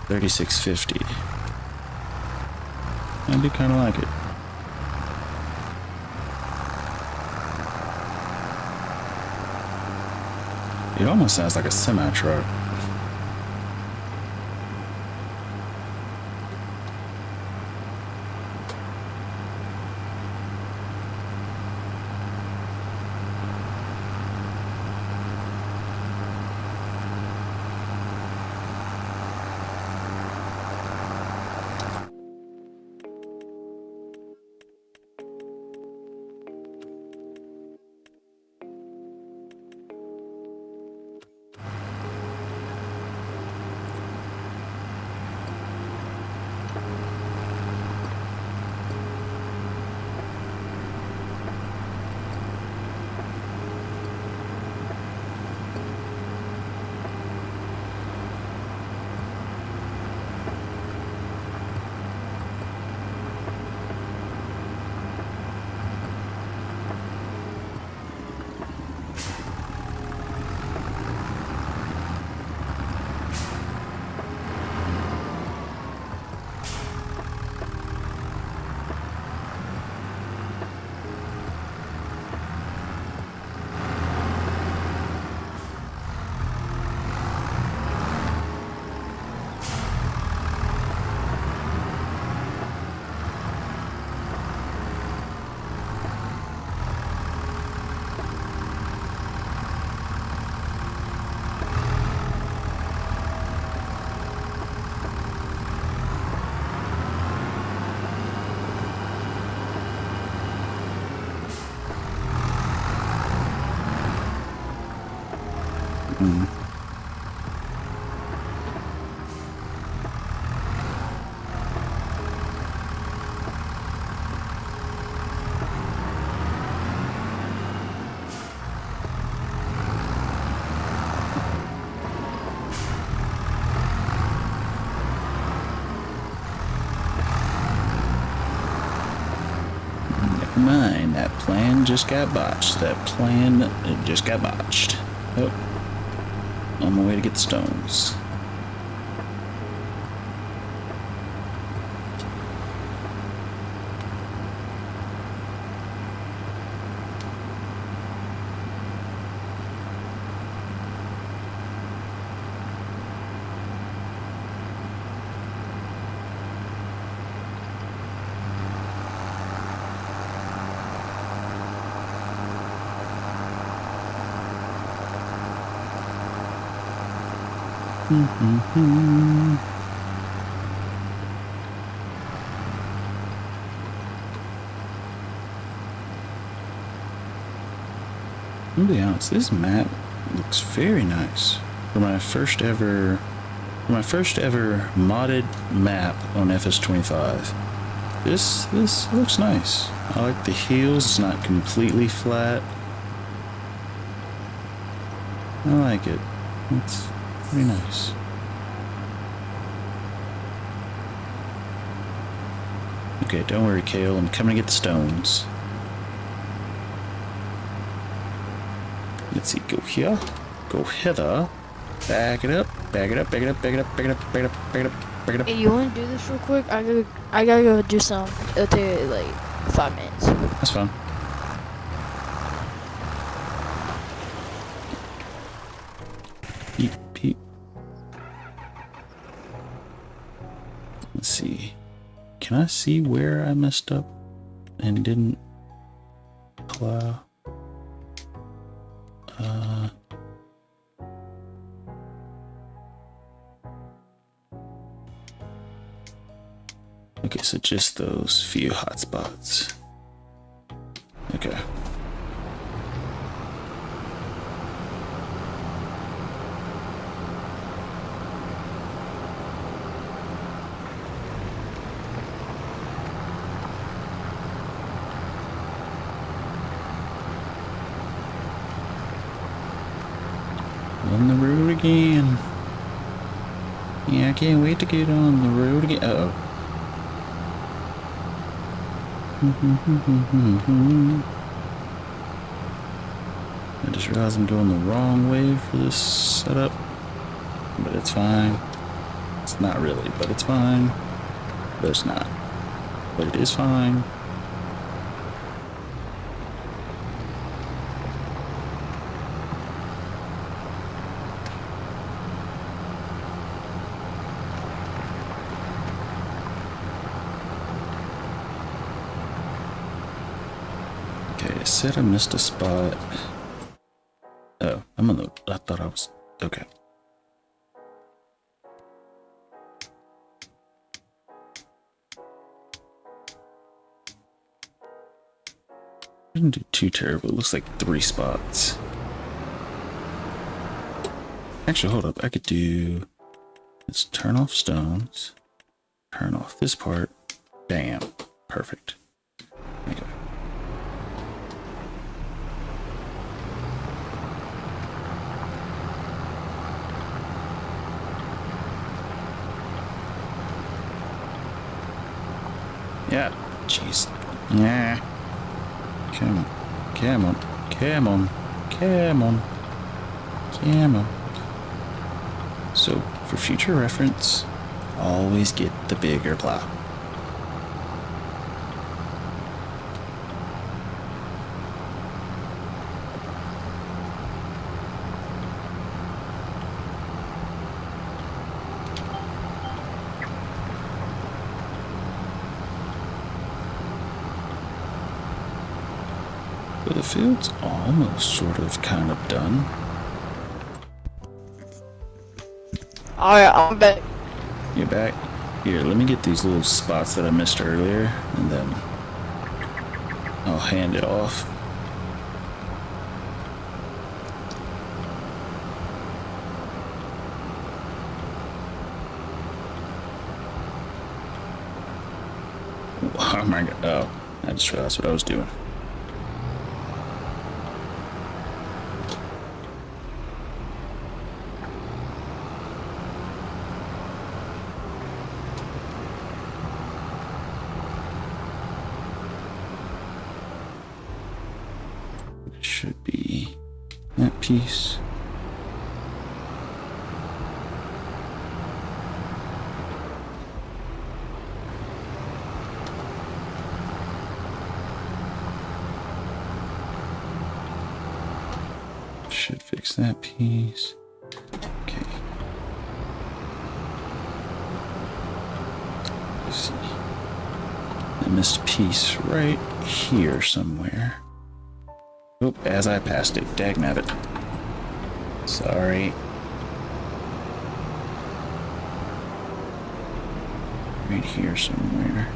[SPEAKER 1] 3650. I do kind of like it. It almost sounds like a semi-truck. Never mind, that plan just got botched. That plan just got botched. Oh, on my way to get the stones. I'm gonna be honest, this map looks very nice. For my first ever modded map on FS25. This looks nice. I like the hills, it's not completely flat. I like it. It's pretty nice. Okay, don't worry, Kale. I'm coming to get the stones. Let's see. Go here. Go hither. Back it up. Back it up. Back it up. Back it up. Back it up. Back it up. Back it up. Back it up.
[SPEAKER 2] Hey, you want to do this real quick? I gotta go do some. It'll take like 5 minutes.
[SPEAKER 1] That's fine. Peep, peep. Let's see. Can I see where I messed up and didn't plow? Okay, so just those few hot spots. Okay. On the road again. Yeah, I can't wait to get on the road again. Uh-oh. I just realized I'm going the wrong way for this setup. But it's fine. It's not really, but it's fine. But it's not. But it is fine. Okay, I said I missed a spot. Oh, I'm on the... I thought I was... Okay. Didn't do too terrible. It looks like 3 spots. Actually, hold up. I could do... Let's turn off stones. Turn off this part. Bam. Perfect. Okay. Yeah. Jeez. Yeah. Come on. Come on. Come on. Come on. Come on. So, for future reference, always get the bigger plow. But the field's almost sort of kind of done.
[SPEAKER 2] Alright, I'm back.
[SPEAKER 1] You're back? Here, let me get these little spots that I missed earlier, and then I'll hand it off. Oh my god. Oh, I just realized what I was doing. Should be that piece. Should fix that piece. Okay. Let's see. I missed a piece right here somewhere. Oh, as I passed it. Dagnabbit. Sorry. Right here somewhere.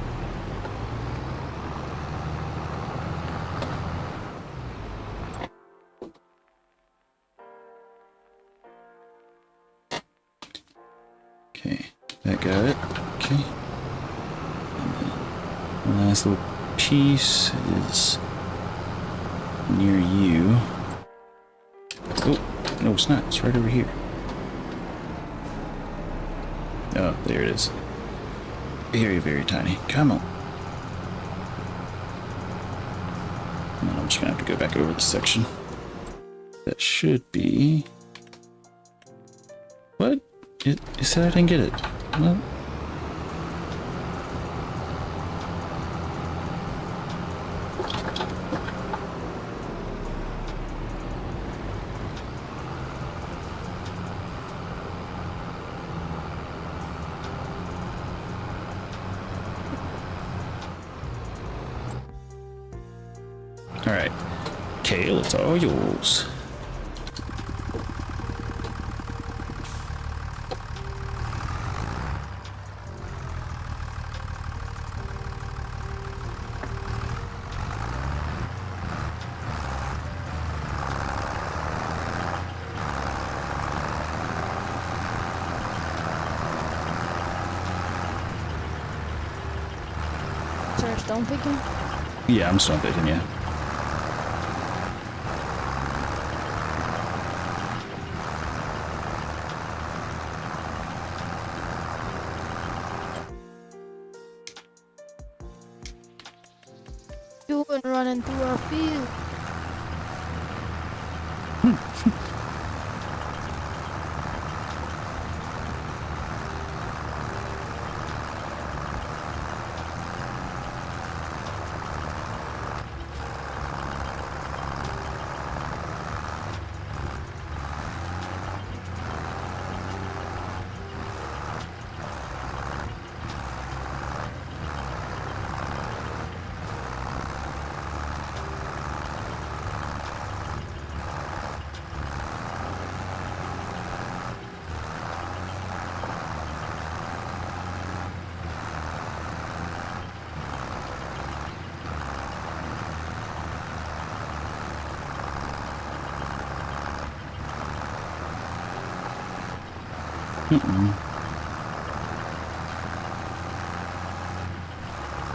[SPEAKER 1] Okay, that got it. Okay. And then one last little piece is near you. Oh, no, it's not. It's right over here. Oh, there it is. Very, very tiny. Come on. And then I'm just gonna have to go back over this section. That should be... What? It said I didn't get it. What? Alright. Kale, it's all yours.
[SPEAKER 2] Sorry, stone picking?
[SPEAKER 1] Yeah, I'm stone picking, yeah.
[SPEAKER 2] Doing running through our field.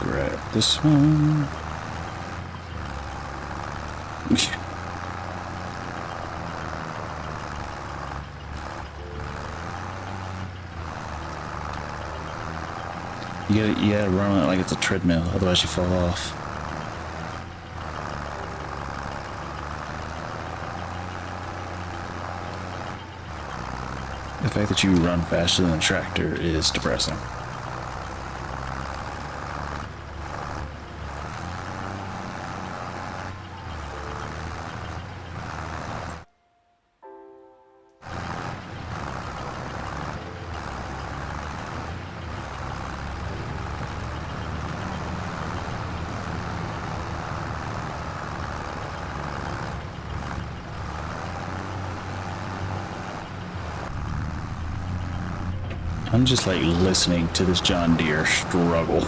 [SPEAKER 2] Grab this one. You gotta run on it like it's a treadmill, otherwise you fall off. The fact that you run faster than a tractor is depressing. I'm just like listening to this John Deere struggle.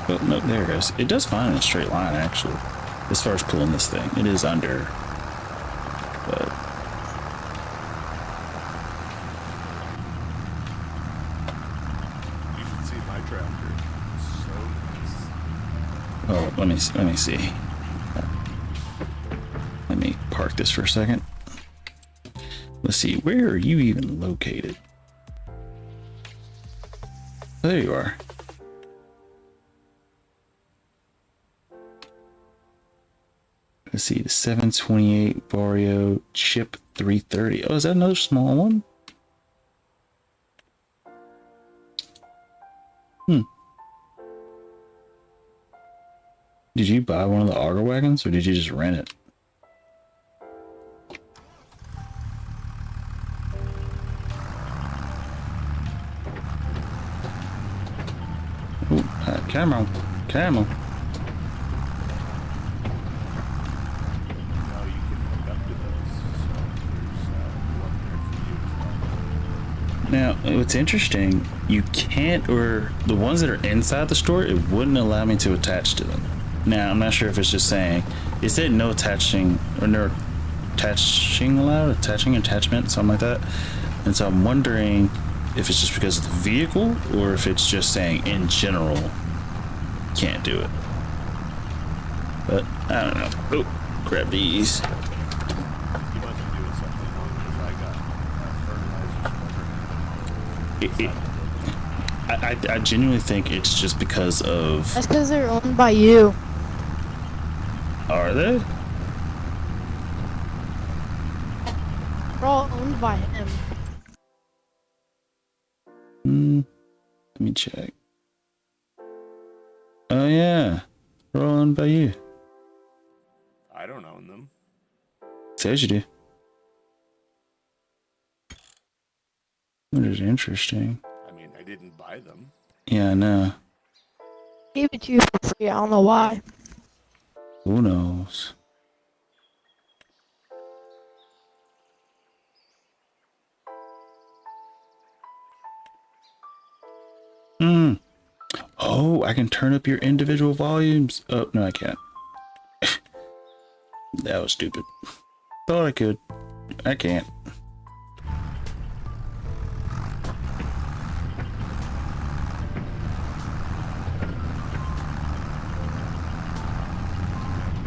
[SPEAKER 2] Oh, no, there it goes. It does fine in a straight line, actually. As far as pulling this thing, it is under. But
[SPEAKER 3] my tractor. It's so nice.
[SPEAKER 1] Oh, let me see. Let me park this for a second. Let's see, where are you even located? Oh, there you are. Let's see, the 728 Vario chip 330. Oh, is that another small one? Did you buy one of the auger wagons or did you just rent it? Ooh, camera.
[SPEAKER 3] Now you can hook up to those. So there's one there for you as well.
[SPEAKER 1] Now, what's interesting, you can't, or the ones that are inside the store, it wouldn't allow me to attach to them. Now, I'm not sure if it's just saying, it said no attaching, or no attaching allowed, attachment, something like that. And so I'm wondering if it's just because of the vehicle, or if it's just saying in general, can't do it. But, I don't know. Oh, grab these.
[SPEAKER 3] He wasn't doing something wrong because I got fertilizers.
[SPEAKER 1] I genuinely think it's just because of...
[SPEAKER 2] That's because they're owned by you.
[SPEAKER 1] Are they?
[SPEAKER 2] They're all owned by him.
[SPEAKER 1] Let me check. Oh yeah, they're all owned by you.
[SPEAKER 3] I don't own them.
[SPEAKER 1] Says you do. That is interesting.
[SPEAKER 3] I mean, I didn't buy them.
[SPEAKER 1] Yeah, I know.
[SPEAKER 2] Gave it to you for free. I don't know why.
[SPEAKER 1] Who knows? Oh, I can turn up your individual volumes. Oh, no, I can't. That was stupid. Thought I could. I can't.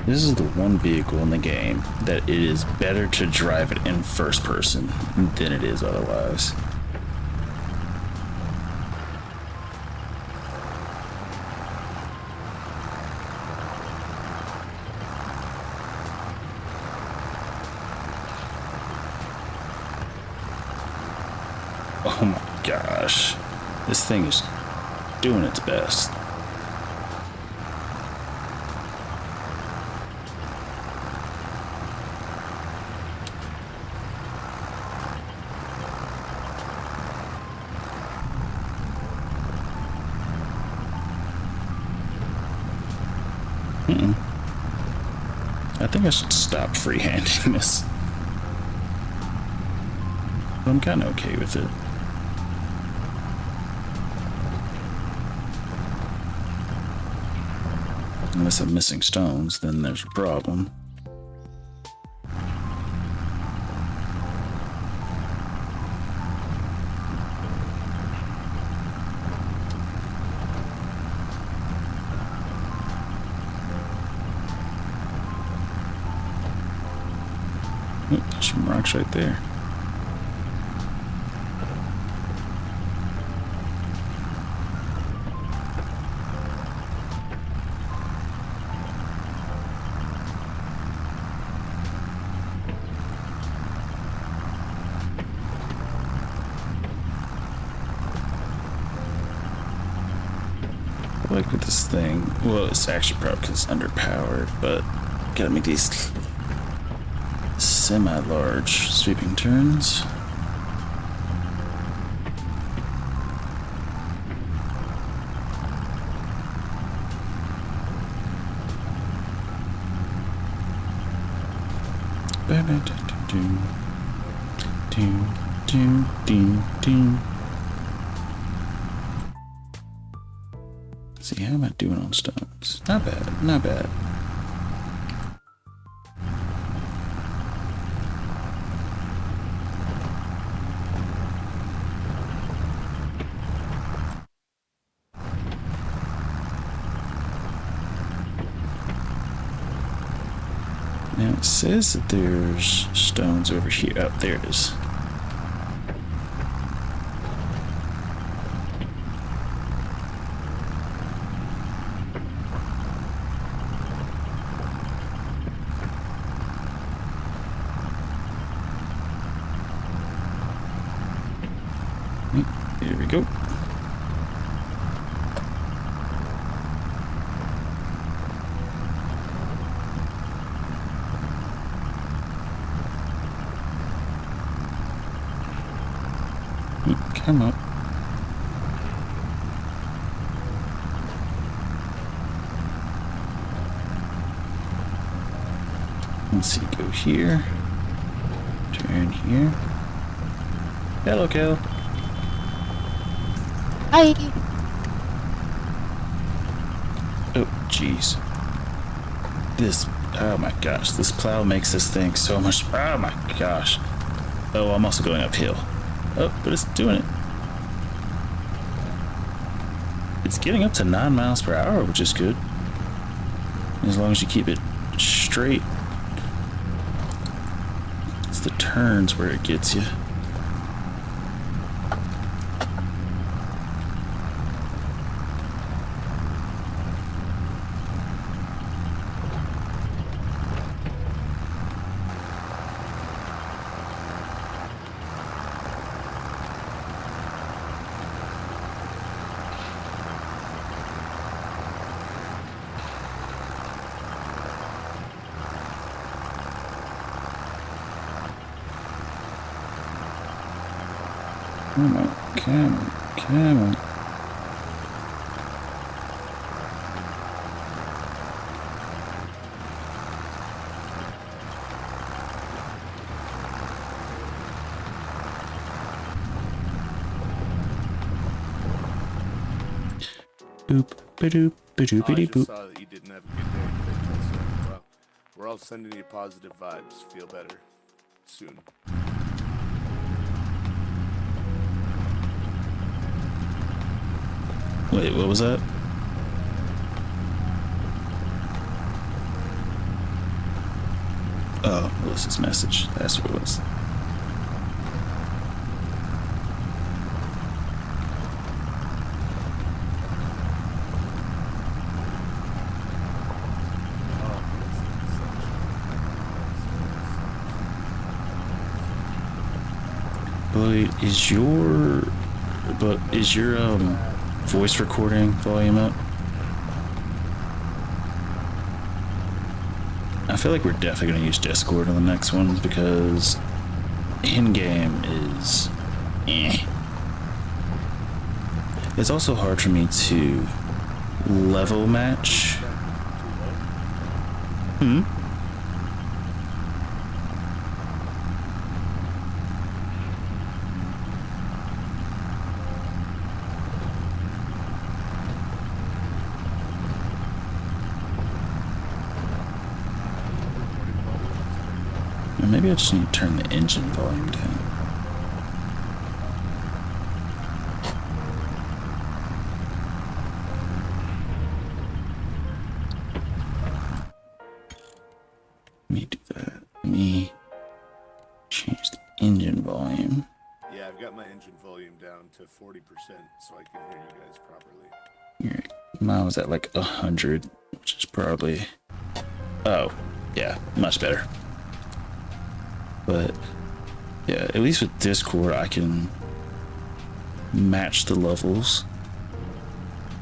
[SPEAKER 1] This is the one vehicle in the game that it is better to drive it in first person than it is otherwise. Oh my gosh. This thing is doing its best. I think I should stop freehanding this. But I'm kind of okay with it. Unless I'm missing stones, then there's a problem. Oh, there's some rocks right there. Like with this thing, well, it's actually probably because it's underpowered, but gotta make these semi-large sweeping turns. See, how am I doing on stones? Not bad, not bad. It says that there's stones over here. Oh, there it is. Here we go. Come up. Let's see, go here. Turn here. Hello, Kel.
[SPEAKER 2] Hi.
[SPEAKER 1] Oh, jeez. This, oh my gosh, this plow makes this thing so much, oh my gosh. Oh, I'm also going uphill. Oh, but it's doing it. It's getting up to 9 miles per hour, which is good. As long as you keep it straight. It's the turns where it gets you. Come on, come on, come on. Boop, ba-doop, ba-doop,
[SPEAKER 3] I just
[SPEAKER 1] ba-doop.
[SPEAKER 3] saw that you didn't have a good day today, so well, we're all sending you positive vibes. Feel better soon.
[SPEAKER 1] Wait, what was that? Oh, Melissa's message. That's what it was. But is your voice recording volume up? I feel like we're definitely gonna use Discord on the next one because in-game is eh. It's also hard for me to level match. Or maybe I just need to turn the engine volume down. Let me do that. Let me change the engine volume.
[SPEAKER 3] Yeah, I've got my engine volume down to 40% so I can hear you guys properly.
[SPEAKER 1] Here, mine was at like 100, which is probably... Oh, yeah, much better. But yeah, at least with Discord I can match the levels.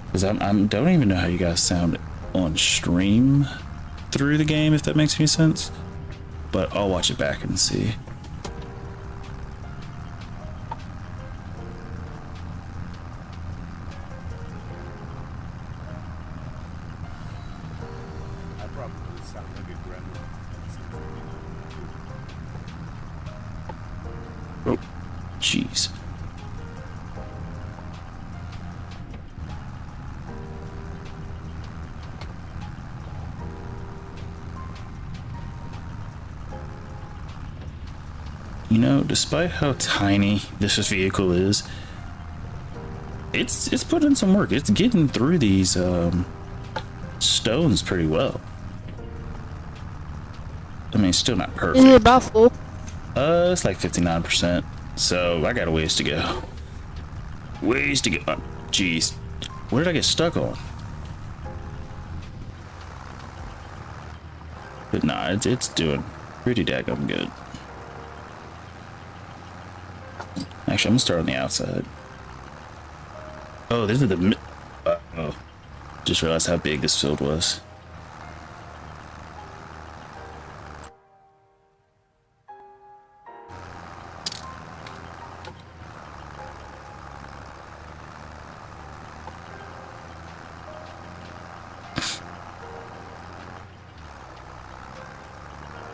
[SPEAKER 1] Because I don't even know how you guys sound on stream through the game, if that makes any sense. But I'll watch it back and see.
[SPEAKER 3] I probably sound like a gremlin.
[SPEAKER 1] Oh, jeez. You know, despite how tiny this vehicle is, it's put in some work. It's getting through these stones pretty well. I mean, still not
[SPEAKER 2] Is
[SPEAKER 1] perfect.
[SPEAKER 2] it about full?
[SPEAKER 1] It's like 59%. So I got a ways to go. Ways to go. Oh, jeez. What did I get stuck on? But nah, it's doing pretty daggum good. Actually, I'm gonna start on the outside. Oh, this is the. Oh, just realized how big this field was.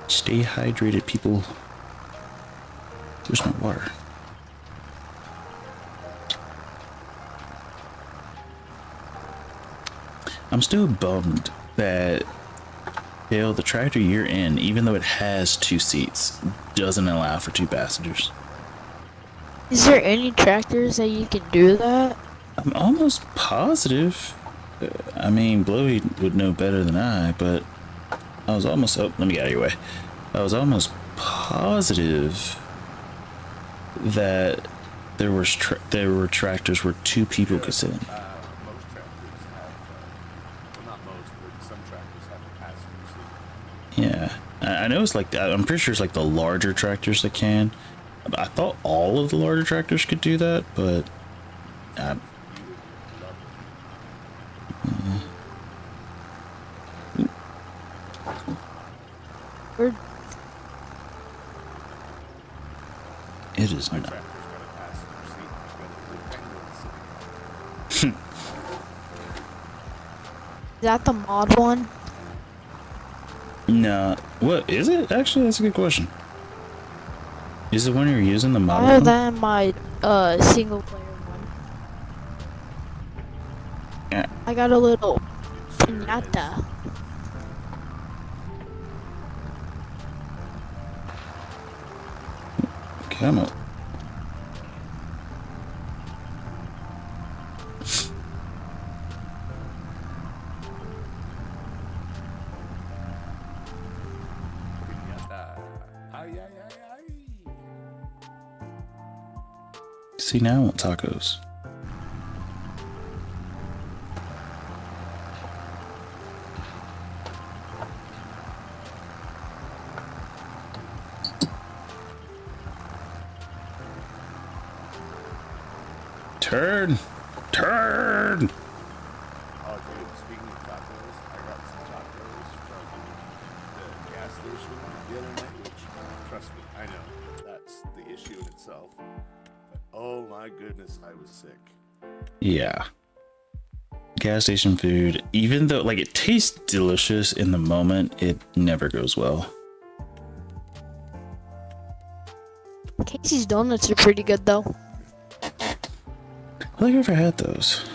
[SPEAKER 1] Stay hydrated, people. Where's my water? I'm still bummed that Bill, the tractor you're in, even though it has 2 seats, doesn't allow for 2 passengers.
[SPEAKER 2] Is there any tractors that you can do that?
[SPEAKER 1] I'm almost positive. I mean, Blowy would know better than I, but I was almost. Oh, let me get out of your way. I was almost positive that there were tractors where 2 people could sit in.
[SPEAKER 3] Most tractors have, well, not most, but some tractors have a passenger seat.
[SPEAKER 1] Yeah, I know it's like I'm pretty sure it's like the larger tractors that can. I thought all of the larger tractors could do that, but
[SPEAKER 2] Or
[SPEAKER 1] it is
[SPEAKER 3] My
[SPEAKER 1] not.
[SPEAKER 3] tractor's got a passenger seat. It's got a blue penguin sitting.
[SPEAKER 2] is that the mod one?
[SPEAKER 1] No, what is it? Actually, that's a good question. Is the one you're using the model?
[SPEAKER 2] Other
[SPEAKER 1] one?
[SPEAKER 2] than my single player one.
[SPEAKER 1] Yeah.
[SPEAKER 2] I got a little
[SPEAKER 3] It sure is.
[SPEAKER 2] pinata.
[SPEAKER 1] Come on.
[SPEAKER 3] Piñata. Ay, ay, ay, ay.
[SPEAKER 1] See, now I want tacos. Turn! Turn!
[SPEAKER 3] Oh, dude, speaking of tacos, I got some tacos from the gas station the other night, which, trust me, I know, that's the issue in itself. But, oh my goodness, I was sick.
[SPEAKER 1] Yeah. Gas station food, even though like it tastes delicious in the moment, it never goes well.
[SPEAKER 2] Casey's donuts are pretty good though.
[SPEAKER 1] I think I've ever had those.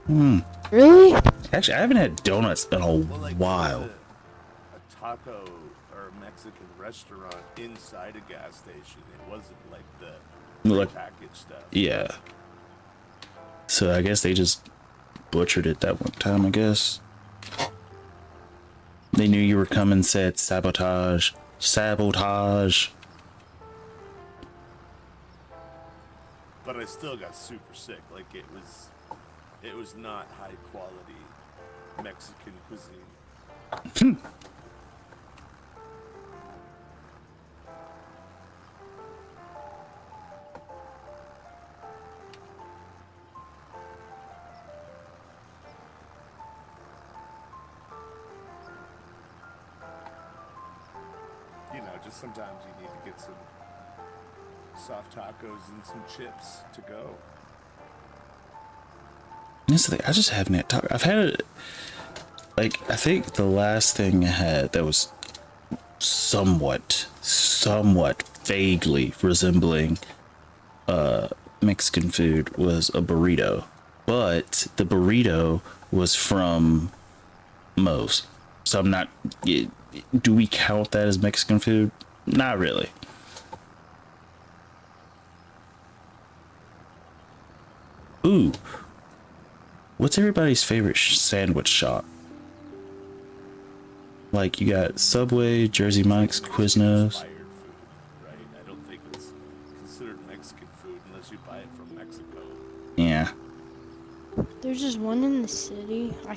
[SPEAKER 2] Really?
[SPEAKER 1] Actually, I haven't had donuts in a
[SPEAKER 3] Well, like,
[SPEAKER 1] while.
[SPEAKER 3] there was a taco or a Mexican restaurant inside a gas station. It wasn't like the
[SPEAKER 1] Like,
[SPEAKER 3] packaged stuff.
[SPEAKER 1] yeah. So I guess they just butchered it that one time, I guess. They knew you were coming, said sabotage. Sabotage.
[SPEAKER 3] But I still got super sick. Like it was not high quality Mexican cuisine. You know, just sometimes you need to get some soft tacos and some chips to go.
[SPEAKER 1] That's the thing, I just haven't had taco. I've had it. Like, I think the last thing I had that was somewhat vaguely resembling Mexican food was a burrito, but the burrito was from Moe's. So I'm not. Do we count that as Mexican food? Not really. Ooh, what's everybody's favorite sandwich shop? Like you got Subway, Jersey Mike's, Quiznos.
[SPEAKER 3] Inspired food, right? I don't think it's considered Mexican food unless you buy it from Mexico.
[SPEAKER 1] Yeah.
[SPEAKER 2] There's just one in the city. I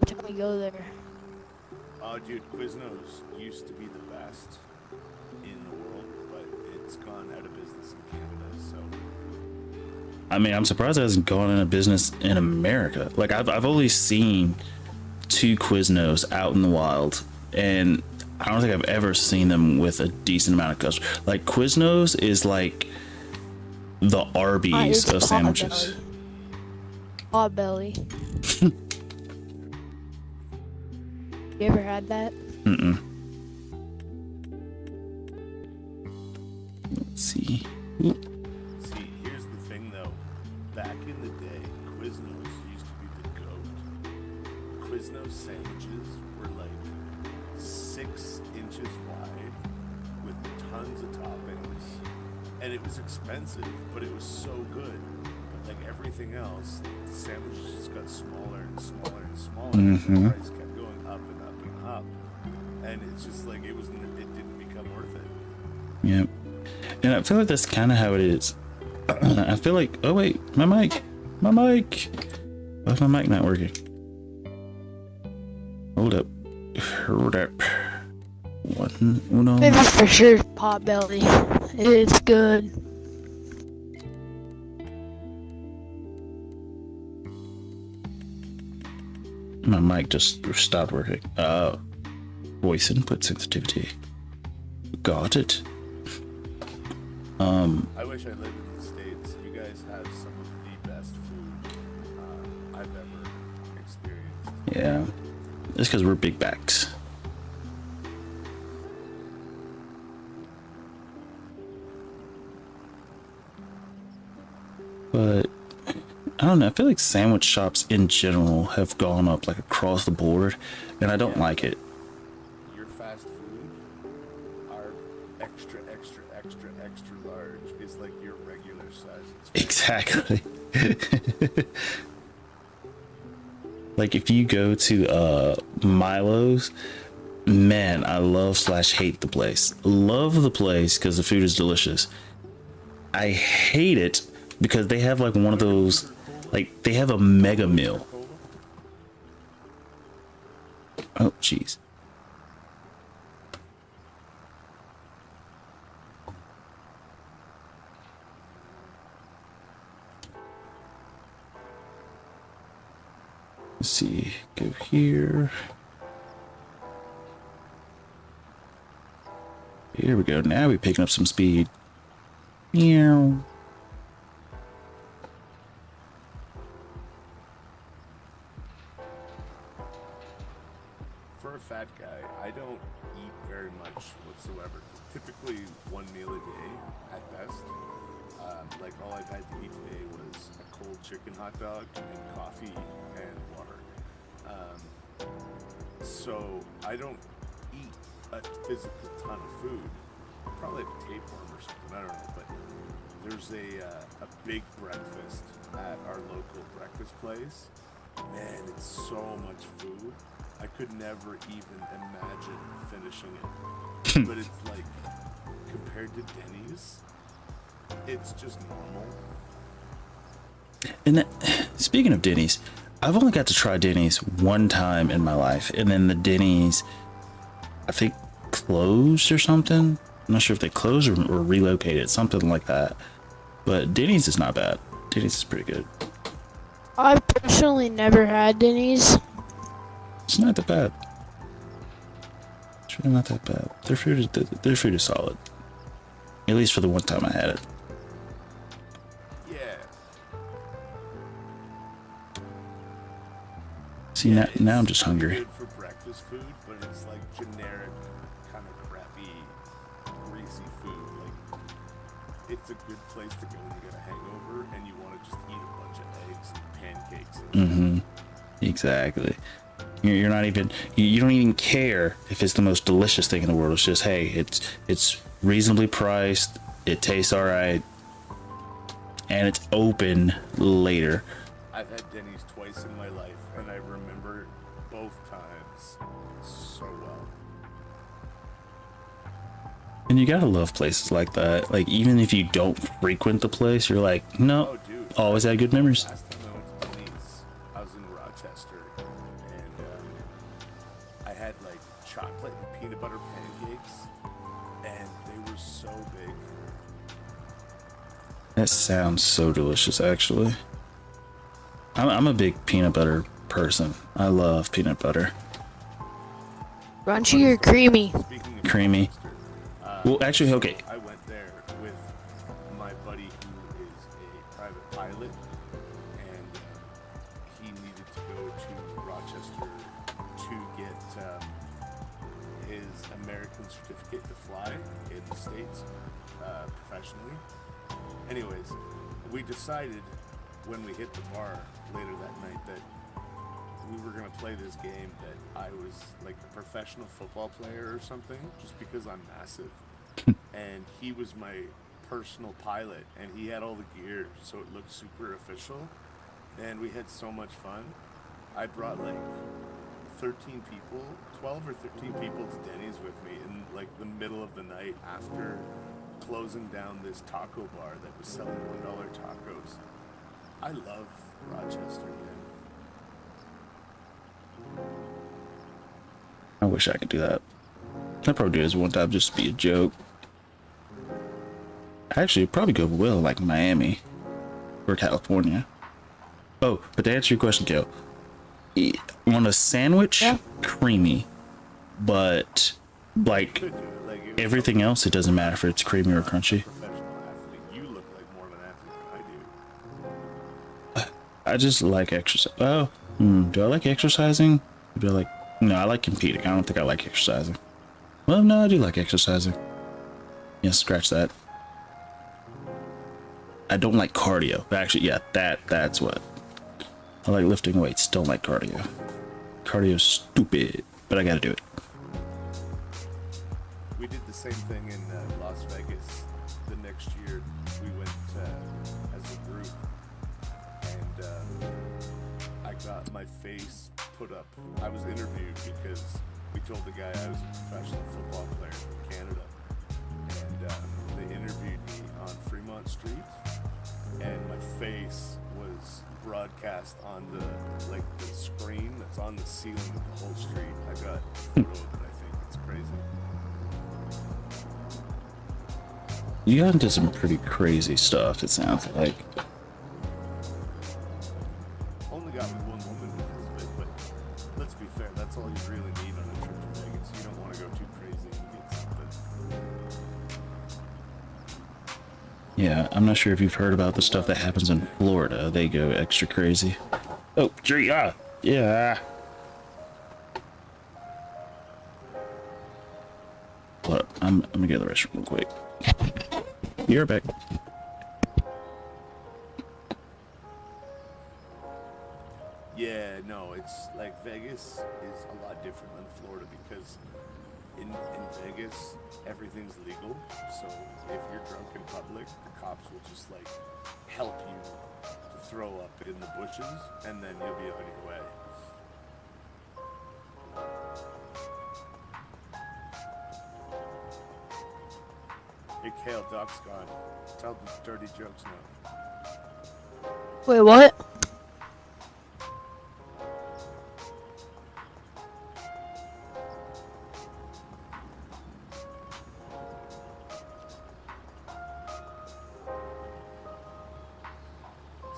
[SPEAKER 2] can't go there.
[SPEAKER 3] Oh, dude, Quiznos used to be the best in the world, but it's gone out of business in Canada, so...
[SPEAKER 1] I mean, I'm surprised it hasn't gone into business in America. Like I've only seen 2 Quiznos out in the wild, and I don't think I've ever seen them with a decent amount of customers. Like Quiznos is like the Arby's of sandwiches.
[SPEAKER 2] Potbelly. You ever had that?
[SPEAKER 1] Mm-mm. Let's see. Ooh.
[SPEAKER 3] See, here's the thing, though. Back in the day, Quiznos used to be the goat. Quiznos sandwiches were like 6 inches wide with tons of toppings, and it was expensive, but it was so good. But like everything else, the sandwiches just got smaller and smaller and smaller.
[SPEAKER 1] Mhm.
[SPEAKER 3] The price kept going up and up and up, and it's just like it didn't become worth it.
[SPEAKER 1] Yep. And I feel like that's kind of how it is. I feel like, oh wait, my mic. Why's my mic not working? Hold up. Uno.
[SPEAKER 2] Maybe for sure Potbelly. It's good.
[SPEAKER 1] My mic just stopped working. Voice input sensitivity. Got it.
[SPEAKER 3] I wish I lived in the States. You guys have some of the best food I've ever experienced.
[SPEAKER 1] Yeah. It's because we're big backs. But I don't know. I feel like sandwich shops in general have gone up like across the board, and I don't like it.
[SPEAKER 3] Your fast food are extra, extra, extra, extra large. Is like your regular size.
[SPEAKER 1] Exactly. Like if you go to Milo's, man, I love / hate the place. Love the place because the food is delicious. I hate it because they have like one of those, like they have a mega meal. Oh jeez. Let's see, go here. Here we go. Now we're picking up some speed. Meow.
[SPEAKER 3] For a fat guy, I don't eat very much whatsoever. Typically, one meal a day at best. Like all I've had to eat today was a cold chicken hot dog and coffee and water. So I don't eat a physical ton of food. Probably have a tapeworm or something. I don't know, but there's a big breakfast at our local breakfast place. Man, it's so much food. I could never even imagine finishing it. But it's like, compared to Denny's, it's just normal.
[SPEAKER 1] And speaking of Denny's, I've only got to try Denny's one time in my life, and then the Denny's, I think, closed or something. I'm not sure if they closed or relocated, something like that. But Denny's is not bad. Denny's is pretty good.
[SPEAKER 2] I personally never had Denny's.
[SPEAKER 1] It's not that bad. It's really not that bad. Their food is solid. At least for the one time I had it.
[SPEAKER 3] Yeah.
[SPEAKER 1] See,
[SPEAKER 3] Yeah,
[SPEAKER 1] now I'm
[SPEAKER 3] it's
[SPEAKER 1] just hungry.
[SPEAKER 3] Good for breakfast food, but it's like generic, kind of crappy, greasy food. Like, it's a good place to go when you get a hangover and you want to just eat a bunch of eggs and pancakes.
[SPEAKER 1] Mm-hmm. Exactly. You're not even, you don't even care if it's the most delicious thing in the world. It's just, hey, it's reasonably priced, it tastes all right, and it's open later.
[SPEAKER 3] I've had Denny's twice in my life, and I remember both times so well.
[SPEAKER 1] And you gotta love places like that. Like, even if you don't frequent the place, you're like, no,
[SPEAKER 3] Oh, dude.
[SPEAKER 1] always had good memories.
[SPEAKER 3] Last time I went to Denny's, I was in Rochester, and I had like chocolate and peanut butter pancakes, and they were so big.
[SPEAKER 1] That sounds so delicious, actually. I'm a big peanut butter person. I love peanut butter.
[SPEAKER 2] Crunchy or creamy?
[SPEAKER 3] Speaking of
[SPEAKER 1] Creamy.
[SPEAKER 3] Rochester,
[SPEAKER 1] Well, actually, okay.
[SPEAKER 3] I went there with my buddy who is a private pilot, and he needed to go to Rochester to get his American certificate to fly in the States professionally. Anyways, we decided when we hit the bar later that night that we were going to play this game that I was like a professional football player or something, just because I'm massive. And he was my personal pilot, and he had all the gear, so it looked super official. And we had so much fun. I brought like 13 people, 12 or 13 people to Denny's with me in like the middle of the night after closing down this taco bar that was selling $1 tacos. I love Rochester, man.
[SPEAKER 1] I wish I could do that. I'd probably do this one time just to be a joke. Actually, it'd probably go well like Miami or California. Oh, but to answer your question, Kale, on a sandwich,
[SPEAKER 2] Yeah.
[SPEAKER 1] creamy, but like
[SPEAKER 3] Could do it. Like, it was
[SPEAKER 1] everything else, it doesn't matter if it's creamy or
[SPEAKER 3] a
[SPEAKER 1] crunchy.
[SPEAKER 3] professional athlete. You look like more of an athlete than I do.
[SPEAKER 1] I just like exercise. Oh, do I like exercising? Do I like? No, I like competing. I don't think I like exercising. Well, no, I do like exercising. Yeah, scratch that. I don't like cardio. Actually, yeah, that's what. I like lifting weights. Don't like cardio. Cardio's stupid, but I gotta do it.
[SPEAKER 3] We did the same thing in Las Vegas. The next year, we went as a group, and I got my face put up. I was interviewed because we told the guy I was a professional football player from Canada, and they interviewed me on Fremont Street, and my face was broadcast on the screen that's on the ceiling of the whole street. I got a photo of it. I think it's crazy.
[SPEAKER 1] You got into some pretty crazy stuff, it sounds like.
[SPEAKER 3] Only got with one woman because of it, but let's be fair, that's all you really need on a trip to Vegas. You don't want to go too crazy and get something.
[SPEAKER 1] Yeah, I'm not sure if you've heard about the stuff that happens in Florida. They go extra crazy. Oh, tree, yeah. Hold up, I'm gonna go to the restroom real quick. You're back.
[SPEAKER 3] Yeah, no, it's like Vegas is a lot different than Florida because in Vegas, everything's legal. So if you're drunk in public, the cops will just like help you to throw up in the bushes, and then you'll be on your way. Hey, Kale, Doc's gone. Tell the dirty jokes now.
[SPEAKER 2] Wait, what?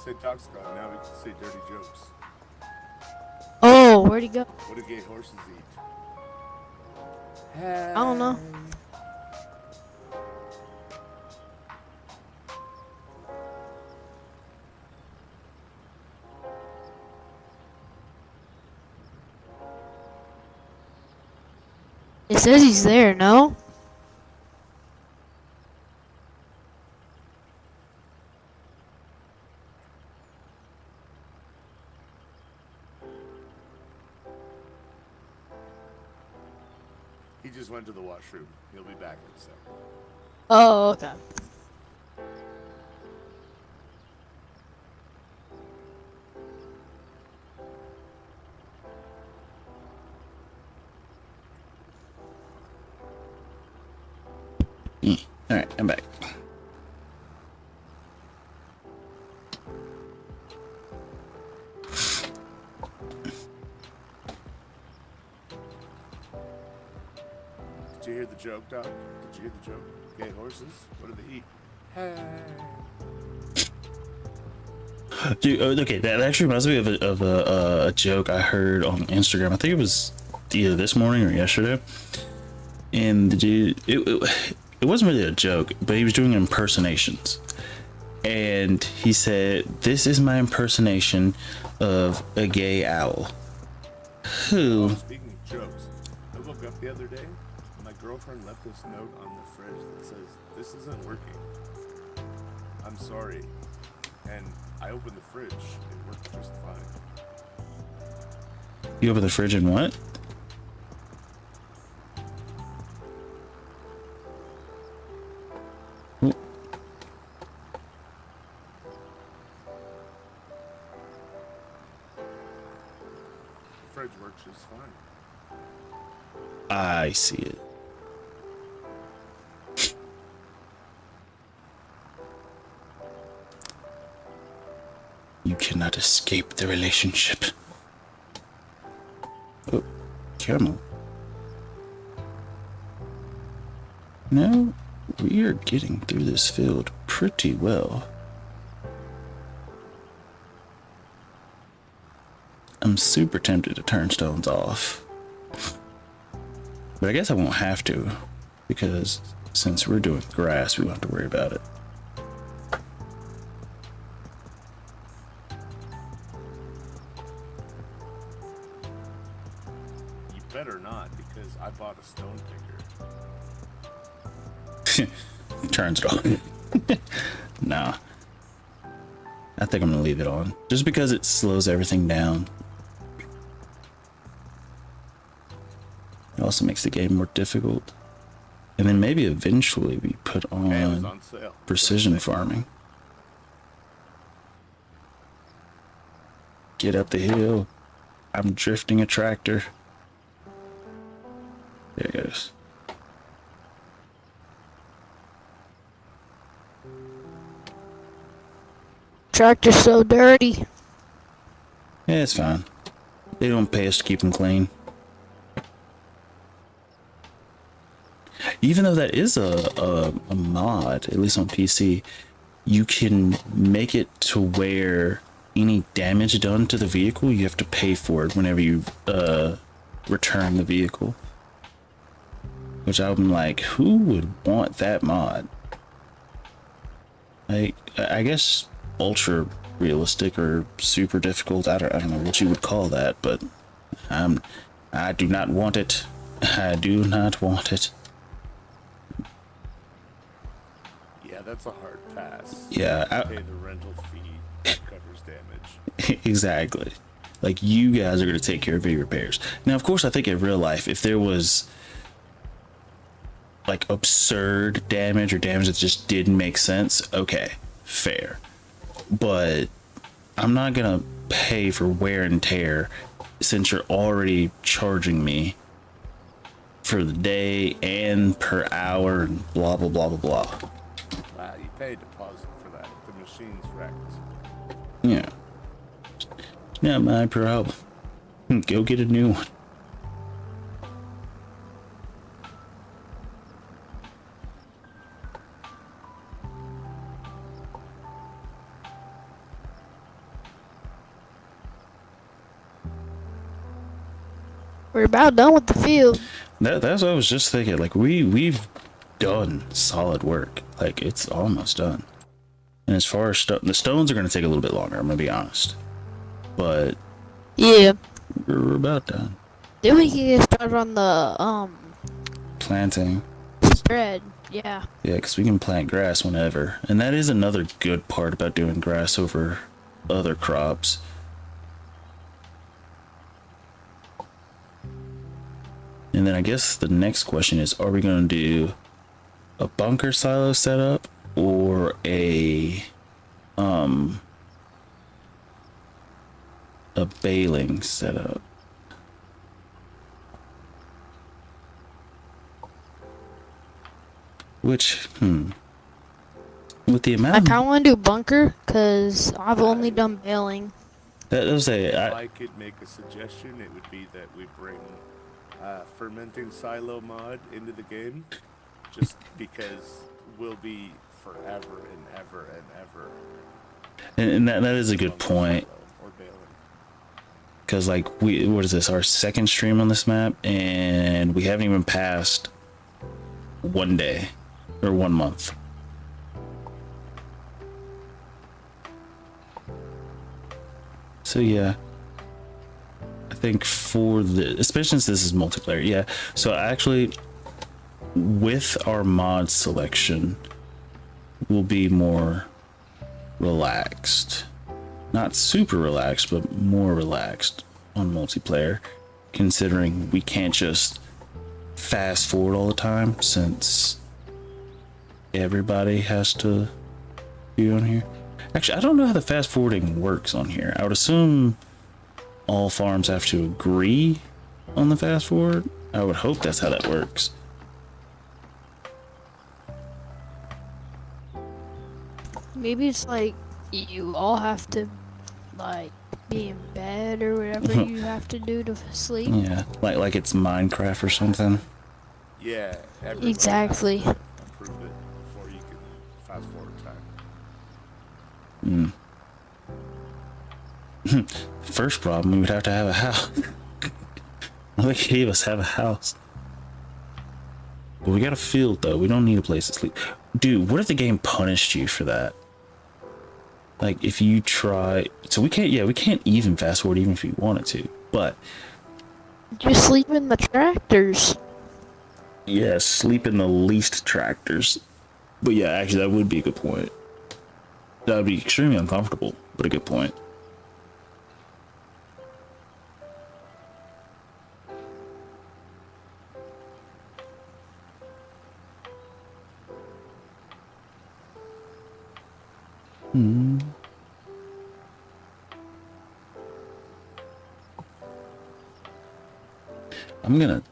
[SPEAKER 3] Say Doc's gone. Now we can say dirty jokes.
[SPEAKER 2] Oh, where'd he go?
[SPEAKER 3] What do gay horses eat?
[SPEAKER 2] I don't know. It says he's there, no?
[SPEAKER 3] He just went to the washroom. He'll be back in a second.
[SPEAKER 2] Oh, okay.
[SPEAKER 1] All right, I'm back.
[SPEAKER 3] Did you hear the joke, Doc? Did you hear the joke? Gay horses? What do they eat? Hey.
[SPEAKER 1] Dude, okay, that actually reminds me of a joke I heard on Instagram. I think it was either this morning or yesterday. And the dude, it wasn't really a joke, but he was doing impersonations. And he said, "This is my impersonation of a gay owl." Who?
[SPEAKER 3] Speaking of jokes, I woke up the other day and my girlfriend left this note on the fridge that says, "This isn't working. I'm sorry." And I opened the fridge. It worked just fine.
[SPEAKER 1] You open the fridge and what? Ooh.
[SPEAKER 3] The fridge works just fine.
[SPEAKER 1] I see it. You cannot escape the relationship. Oh, camel. No, we are getting through this field pretty well. I'm super tempted to turn stones off. But I guess I won't have to, because since we're doing grass, we won't have to worry about it.
[SPEAKER 3] You better not, because I bought a stone picker.
[SPEAKER 1] Turns it off. Nah. I think I'm gonna leave it on. Just because it slows everything down. It also makes the game more difficult. And then maybe eventually we put
[SPEAKER 3] It was
[SPEAKER 1] on
[SPEAKER 3] on sale.
[SPEAKER 1] precision farming. Get up the hill. I'm drifting a tractor. There it goes.
[SPEAKER 2] Tractor's so dirty.
[SPEAKER 1] Yeah, it's fine. They don't pay us to keep them clean. Even though that is a mod, at least on PC, you can make it to where any damage done to the vehicle, you have to pay for it whenever you return the vehicle. Which I'm like, who would want that mod? Like, I guess ultra realistic or super difficult. I don't know what you would call that, but I do not want it. I do not want it.
[SPEAKER 3] Yeah, that's a hard pass.
[SPEAKER 1] Yeah,
[SPEAKER 3] Pay the rental fee that covers damage.
[SPEAKER 1] exactly. Like, you guys are going to take care of any repairs. Now, of course, I think in real life, if there was like absurd damage or damage that just didn't make sense, okay, fair. But I'm not going to pay for wear and tear since you're already charging me for the day and per hour and blah, blah, blah, blah, blah.
[SPEAKER 3] Wow, you pay a deposit for that. The machine's wrecked.
[SPEAKER 1] Yeah. It's not my problem. Go get a new one.
[SPEAKER 2] We're about done with the field.
[SPEAKER 1] That's what I was just thinking. Like, we've done solid work. Like, it's almost done. And as far as the stones are going to take a little bit longer, I'm going to be honest. But
[SPEAKER 2] Yeah.
[SPEAKER 1] we're about done.
[SPEAKER 2] Then we can get started on the
[SPEAKER 1] Planting.
[SPEAKER 2] spread. Yeah.
[SPEAKER 1] Yeah, because we can plant grass whenever. And that is another good part about doing grass over other crops. And then I guess the next question is, are we going to do a bunker silo setup or a baling setup? Which, with the
[SPEAKER 2] I
[SPEAKER 1] amount
[SPEAKER 2] kind of want to do bunker because I've only done bailing.
[SPEAKER 1] that was
[SPEAKER 3] If
[SPEAKER 1] a
[SPEAKER 3] I could make a suggestion, it would be that we bring fermenting silo mod into the game, just because we'll be forever and ever and ever.
[SPEAKER 1] and that is a good point.
[SPEAKER 3] Or bailing.
[SPEAKER 1] Because like what is this, our second stream on this map, and we haven't even passed 1 day or 1 month. So yeah, I think for the, especially since this is multiplayer, yeah. So actually, with our mod selection, we'll be more relaxed. Not super relaxed, but more relaxed on multiplayer, considering we can't just fast forward all the time since everybody has to be on here. Actually, I don't know how the fast forwarding works on here. I would assume all farms have to agree on the fast forward. I would hope that's how that works.
[SPEAKER 2] Maybe it's like you all have to like be in bed or whatever you have to do to sleep.
[SPEAKER 1] Yeah, like it's Minecraft or something.
[SPEAKER 3] Yeah, everybody
[SPEAKER 2] Exactly.
[SPEAKER 3] has to approve it before you can fast forward time.
[SPEAKER 1] First problem, we would have to have a house. Like, any of us have a house. But we got a field though. We don't need a place to sleep. Dude, what if the game punished you for that? Like if you try, so we can't even fast forward even if we wanted to. But
[SPEAKER 2] Just sleep in the tractors.
[SPEAKER 1] yeah, sleep in the least tractors. But yeah, actually that would be a good point. That would be extremely uncomfortable, but a good point. I'm gonna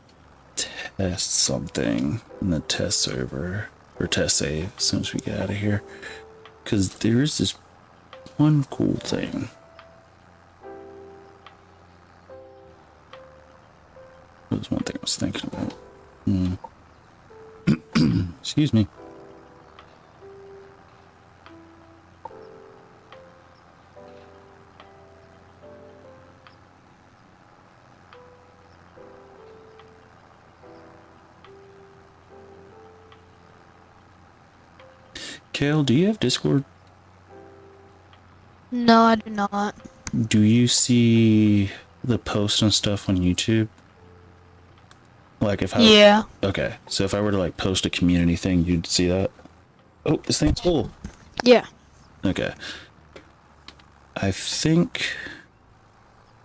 [SPEAKER 1] test something in the test server or test save as soon as we get out of here, because there is this one cool thing. That was one thing I was thinking about. Excuse me. Kale, do you have Discord?
[SPEAKER 2] No, I do not.
[SPEAKER 1] Do you see the posts and stuff on YouTube? Like if I
[SPEAKER 2] Yeah.
[SPEAKER 1] Okay, so if I were to like post a community thing, you'd see that? Oh, this thing's full.
[SPEAKER 2] Yeah.
[SPEAKER 1] Okay. I think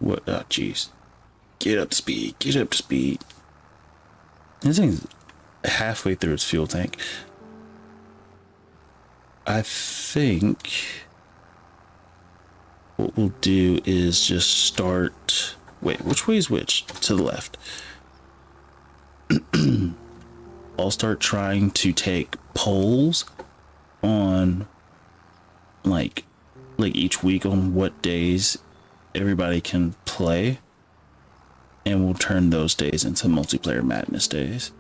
[SPEAKER 1] what, oh jeez. Get up to speed, get up to speed. This thing's halfway through its fuel tank. I think what we'll do is just start, wait, which way is which? To the left. I'll start trying to take polls on like each week on what days everybody can play, and we'll turn those days into multiplayer madness days.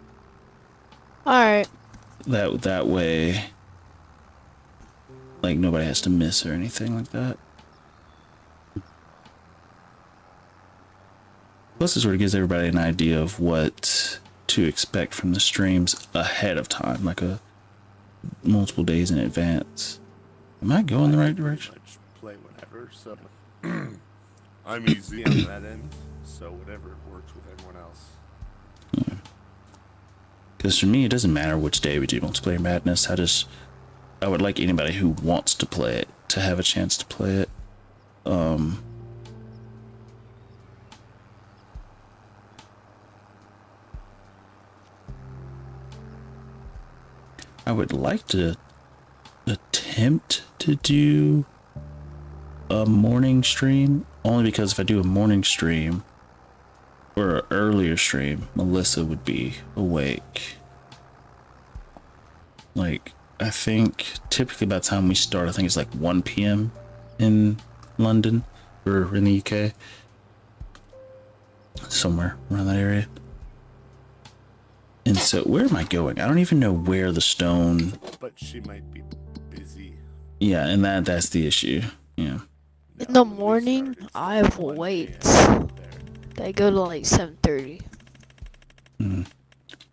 [SPEAKER 2] Alright.
[SPEAKER 1] That way, like nobody has to miss or anything like that. Plus it sort of gives everybody an idea of what to expect from the streams ahead of time, like a multiple days in advance. Am I going the right direction?
[SPEAKER 3] Much play whenever, so I'm easy on that end. So whatever works with everyone else.
[SPEAKER 1] Because for me, it doesn't matter which day we do multiplayer madness. I would like anybody who wants to play it to have a chance to play it. I would like to attempt to do a morning stream, only because if I do a morning stream or an earlier stream, Melissa would be awake. Like, I think typically by the time we start, I think it's like 1 p.m. in London or in the UK. Somewhere around that area. And so, where am I going? I don't even know where the stone...
[SPEAKER 3] But she might be busy.
[SPEAKER 1] Yeah, and that's the issue. Yeah.
[SPEAKER 2] In the morning, I have weights. They go to like 7:30.
[SPEAKER 1] Where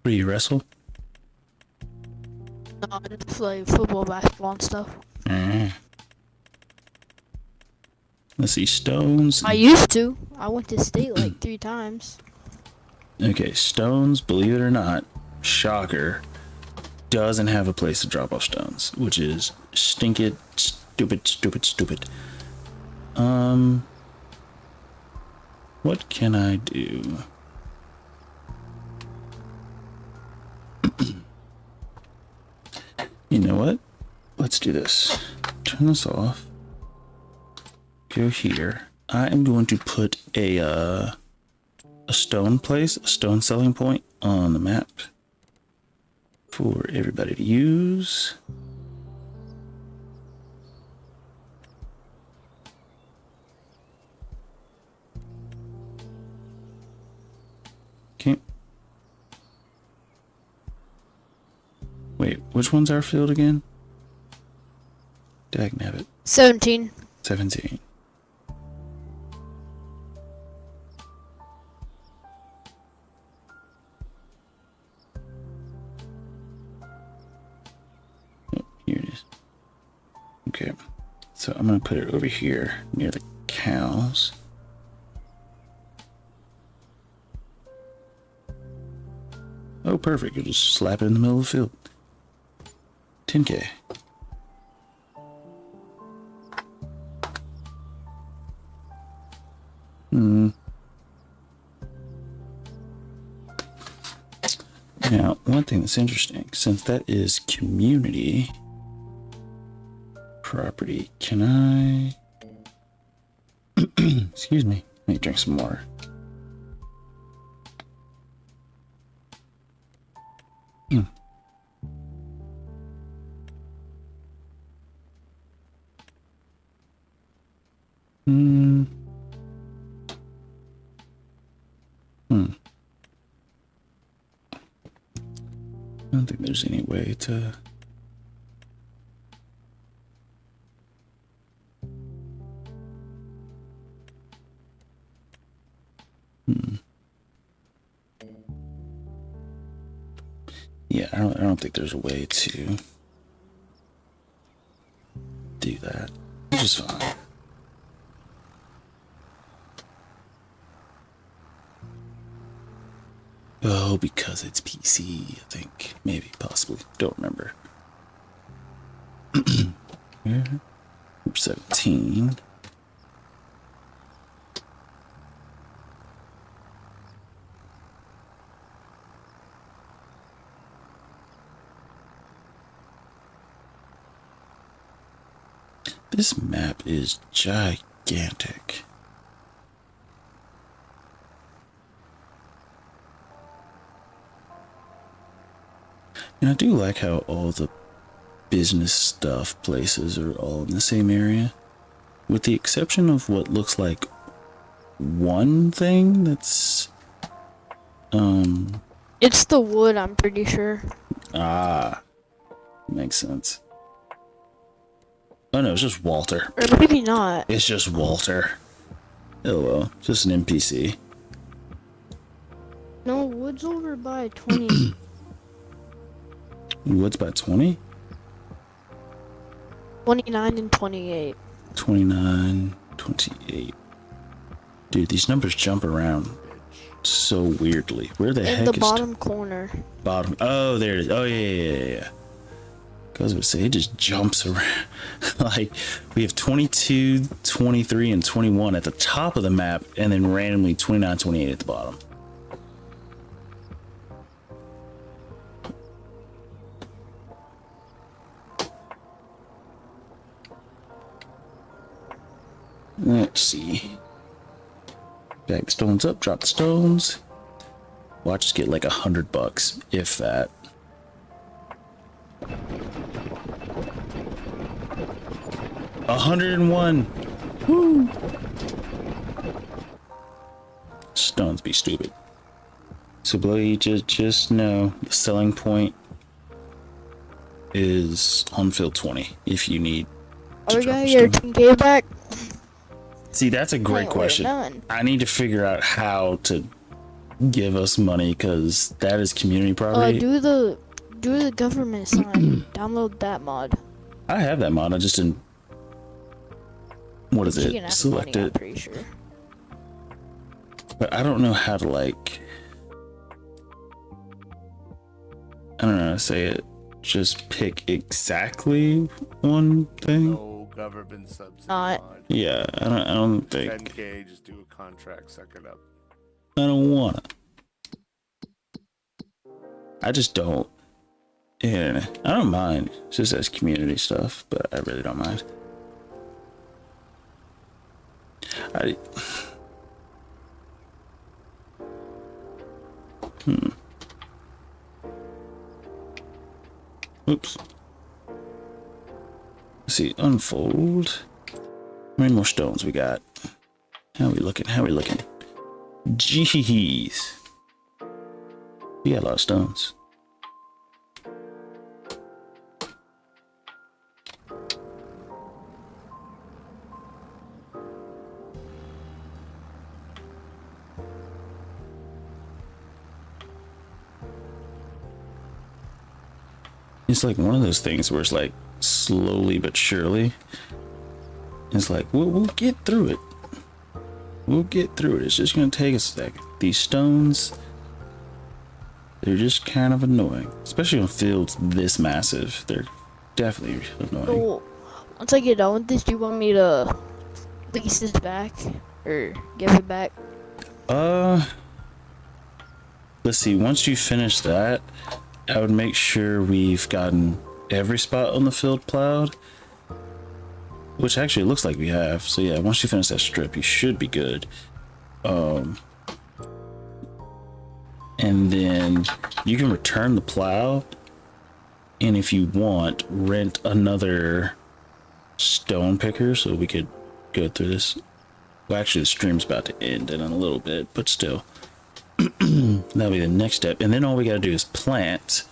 [SPEAKER 1] do you wrestle?
[SPEAKER 2] No, I just play football, basketball, and stuff.
[SPEAKER 1] Let's see, stones.
[SPEAKER 2] I used to. I went to state like 3 times.
[SPEAKER 1] Okay, stones, believe it or not, shocker, doesn't have a place to drop off stones, which is stupid. What can I do? You know what? Let's do this. Turn this off. Go here. I am going to put a stone place, a stone selling point on the map for everybody to use. Okay. Wait, which one's our field again? Dagnabbit.
[SPEAKER 2] 17.
[SPEAKER 1] 17. Here it is. Okay, so I'm gonna put it over here near the cows. Oh, perfect. You'll just slap it in the middle of the field. 10K. Now, one thing that's interesting, since that is community property, can I... Excuse me. Let me drink some water. I don't think there's any way to... Yeah, I don't think there's a way to do that, which is fine. Oh, because it's PC, I think. Maybe, possibly. Don't remember. Number 17. This map is gigantic. And I do like how all the business stuff places are all in the same area, with the exception of what looks like one thing that's
[SPEAKER 2] It's the wood, I'm pretty sure.
[SPEAKER 1] Makes sense. Oh no, it's just Walter.
[SPEAKER 2] Or maybe not.
[SPEAKER 1] It's just Walter. Oh well, just an NPC.
[SPEAKER 2] No, wood's over by 20.
[SPEAKER 1] What's by 20?
[SPEAKER 2] 29 and 28.
[SPEAKER 1] 29, 28. Dude, these numbers jump around so weirdly. Where the heck
[SPEAKER 2] In the
[SPEAKER 1] is
[SPEAKER 2] bottom corner.
[SPEAKER 1] bottom? Oh, there it is. Oh, yeah. I was going to say, it just jumps around. Like, we have 22, 23, and 21 at the top of the map, and then randomly 29, 28 at the bottom. Let's see. Bag the stones up, drop the stones. Watch us get like $100, if that. 101. Woo. Stones be stupid. So Bloody, just know the selling point is on field 20 if you need
[SPEAKER 2] Are
[SPEAKER 1] to
[SPEAKER 2] we
[SPEAKER 1] drop
[SPEAKER 2] gonna
[SPEAKER 1] a
[SPEAKER 2] get our
[SPEAKER 1] stone.
[SPEAKER 2] 10K back?
[SPEAKER 1] See, that's a great
[SPEAKER 2] Ain't worth
[SPEAKER 1] question.
[SPEAKER 2] none.
[SPEAKER 1] I need to figure out how to give us money because that is community property.
[SPEAKER 2] Do the government sign. Download that mod.
[SPEAKER 1] I have that mod. I just didn't. What is
[SPEAKER 2] She
[SPEAKER 1] it?
[SPEAKER 2] can have
[SPEAKER 1] Select
[SPEAKER 2] money, I'm
[SPEAKER 1] it.
[SPEAKER 2] pretty sure.
[SPEAKER 1] But I don't know how to like. I don't know how to say it. Just pick exactly one thing.
[SPEAKER 3] No government subsidy
[SPEAKER 2] Not.
[SPEAKER 3] mod.
[SPEAKER 1] Yeah, I don't think.
[SPEAKER 3] 10K, just do a contract, suck it up.
[SPEAKER 1] I don't wanna. I just don't. Yeah, I don't mind. It's just as community stuff, but I really don't mind. Oops. Let's see, unfold. How many more stones we got? How we looking? How we looking? Jeez. We got a lot of stones. It's like one of those things where it's like slowly but surely. It's like we'll get through it. We'll get through it. It's just gonna take a second. These stones, they're just kind of annoying, especially on fields this massive. They're definitely annoying.
[SPEAKER 2] So, once I get done with this, do you want me to lease this back or give it back?
[SPEAKER 1] Let's see. Once you finish that, I would make sure we've gotten every spot on the field plowed, which actually looks like we have. So yeah, once you finish that strip, you should be good. And then you can return the plow, and if you want, rent another stone picker so we could go through this. Well, actually, the stream's about to end in a little bit, but still. That'll be the next step. And then all we gotta do is plant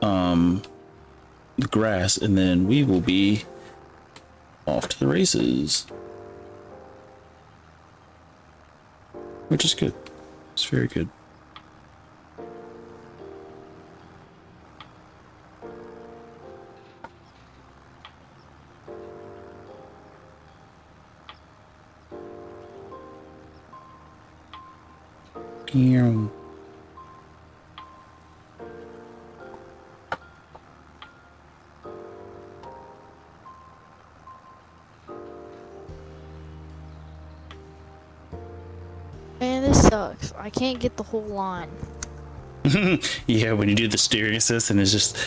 [SPEAKER 1] the grass, and then we will be off to the races. Which is good. It's very good. Yeah.
[SPEAKER 2] Man, this sucks. I can't get the whole line.
[SPEAKER 1] Yeah, when you do the steering assist and it's just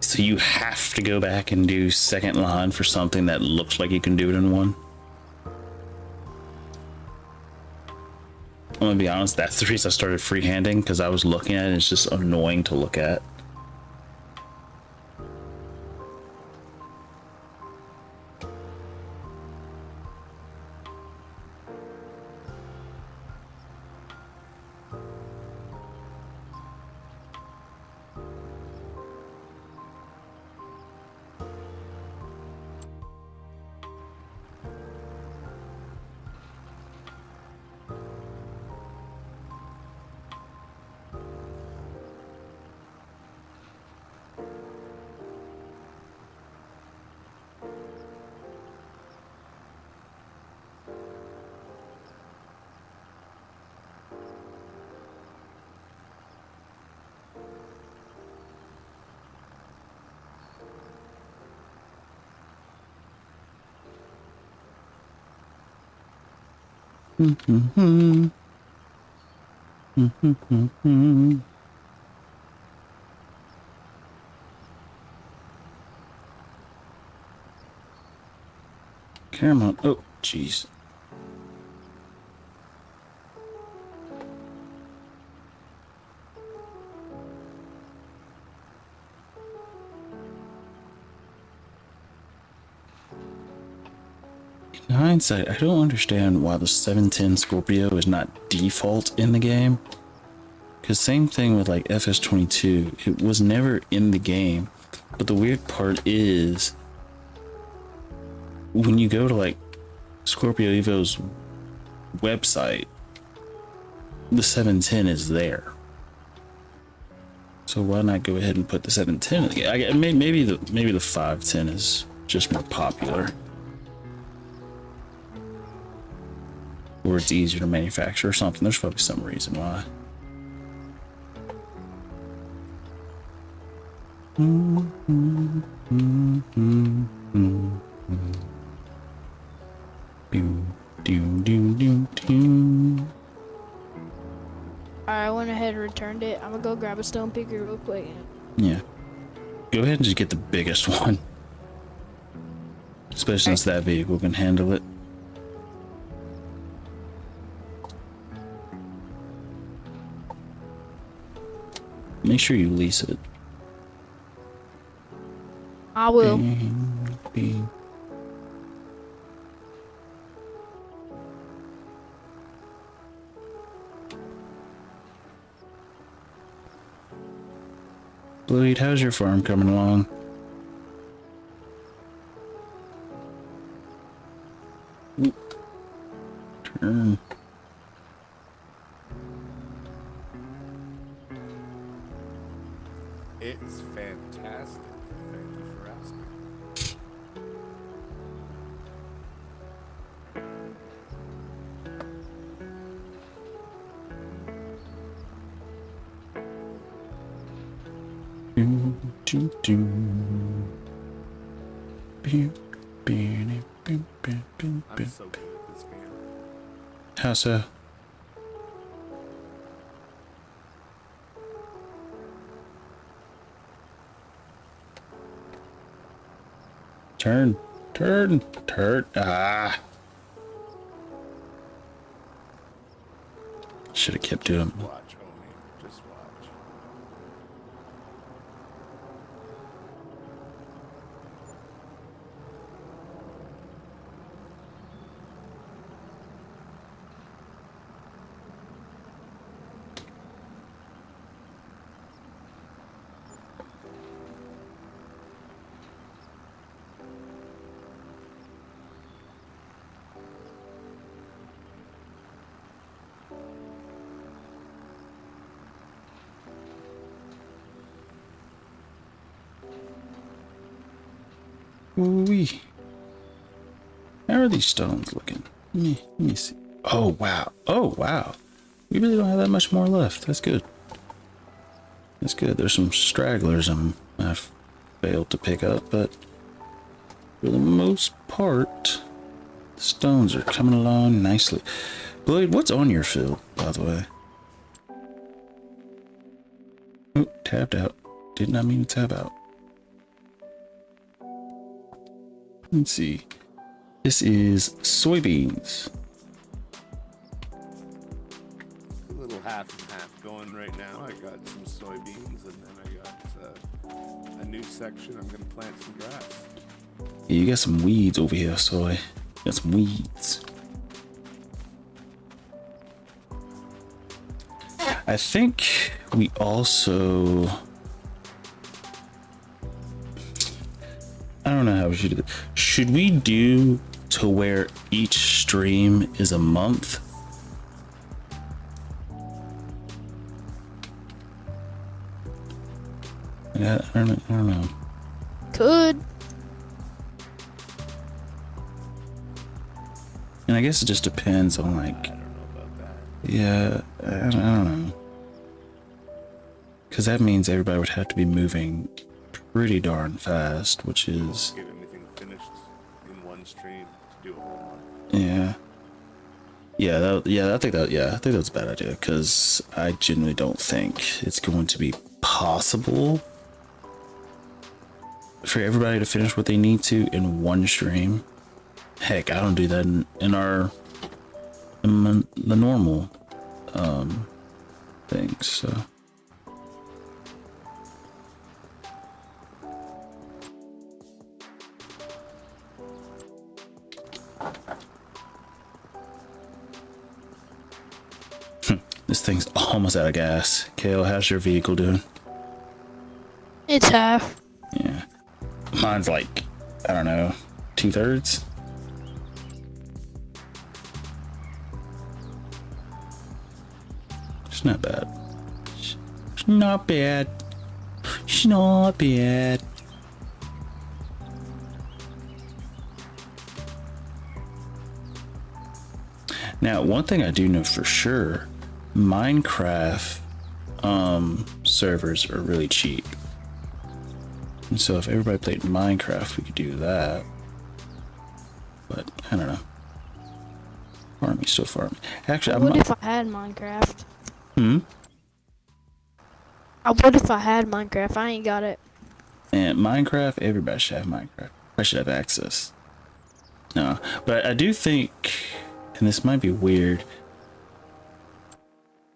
[SPEAKER 1] so you have to go back and do second line for something that looks like you can do it in one. I'm gonna be honest, that's the reason I started freehanding, because I was looking at it and it's just annoying to look at. Come on. Oh, jeez. hindsight, I don't understand why the 710 Scorpio is not default in the game. Because same thing with like FS22, it was never in the game. But the weird part is, when you go to like Scorpio Evo's website, the 710 is there. So why not go ahead and put the 710 in the game? Maybe the 510 is just more popular, or it's easier to manufacture or something. There's probably some reason why.
[SPEAKER 2] I went ahead and returned it. I'm gonna go grab a stone picker real quick.
[SPEAKER 1] Yeah. Go ahead and just get the biggest one. Especially since that vehicle can handle it. Make sure you lease it.
[SPEAKER 2] I will.
[SPEAKER 1] Blueed, how's your farm coming along? Turn.
[SPEAKER 3] It's fantastic. Thank you for asking. I'm so good at this game.
[SPEAKER 1] How so? Turn. Ah. Should have kept doing.
[SPEAKER 3] Watch, homie. Just watch.
[SPEAKER 1] Ooh-wee. How are these stones looking? Let me see. Oh wow. Oh wow. We really don't have that much more left. That's good. That's good. There's some stragglers I've failed to pick up, but for the most part, the stones are coming along nicely. Blade, what's on your field, by the way? Oh, tabbed out. Did not mean to tab out. Let's see. This is soybeans.
[SPEAKER 3] A little half and half going right now. I got some soybeans, and then I got a new section. I'm gonna plant some grass.
[SPEAKER 1] Yeah, you got some weeds over here, soy. You got some weeds. I think we also... I don't know how we should do this. Should we do to where each stream is a month? I don't know.
[SPEAKER 2] Could.
[SPEAKER 1] And I guess it just depends on like...
[SPEAKER 3] I don't know about that.
[SPEAKER 1] Yeah, I don't know. Because that means everybody would have to be moving pretty darn fast, which is...
[SPEAKER 3] Get anything finished in one stream to do a whole month.
[SPEAKER 1] Yeah. I think that's a bad idea, because I genuinely don't think it's going to be possible for everybody to finish what they need to in one stream. Heck, I don't do that in the normal things, so. This thing's almost out of gas. Kale, how's your vehicle doing?
[SPEAKER 2] It's half.
[SPEAKER 1] Yeah. Mine's like, I don't know, 2/3. It's not bad. It's not bad. It's not bad. Now, one thing I do know for sure, Minecraft servers are really cheap. And so if everybody played Minecraft, we could do that. But I don't know. Farming, still farming. Actually,
[SPEAKER 2] What if I had Minecraft?
[SPEAKER 1] Hmm.
[SPEAKER 2] What if I had Minecraft? I ain't got it.
[SPEAKER 1] And Minecraft, everybody should have Minecraft. I should have access. No, but I do think, and this might be weird,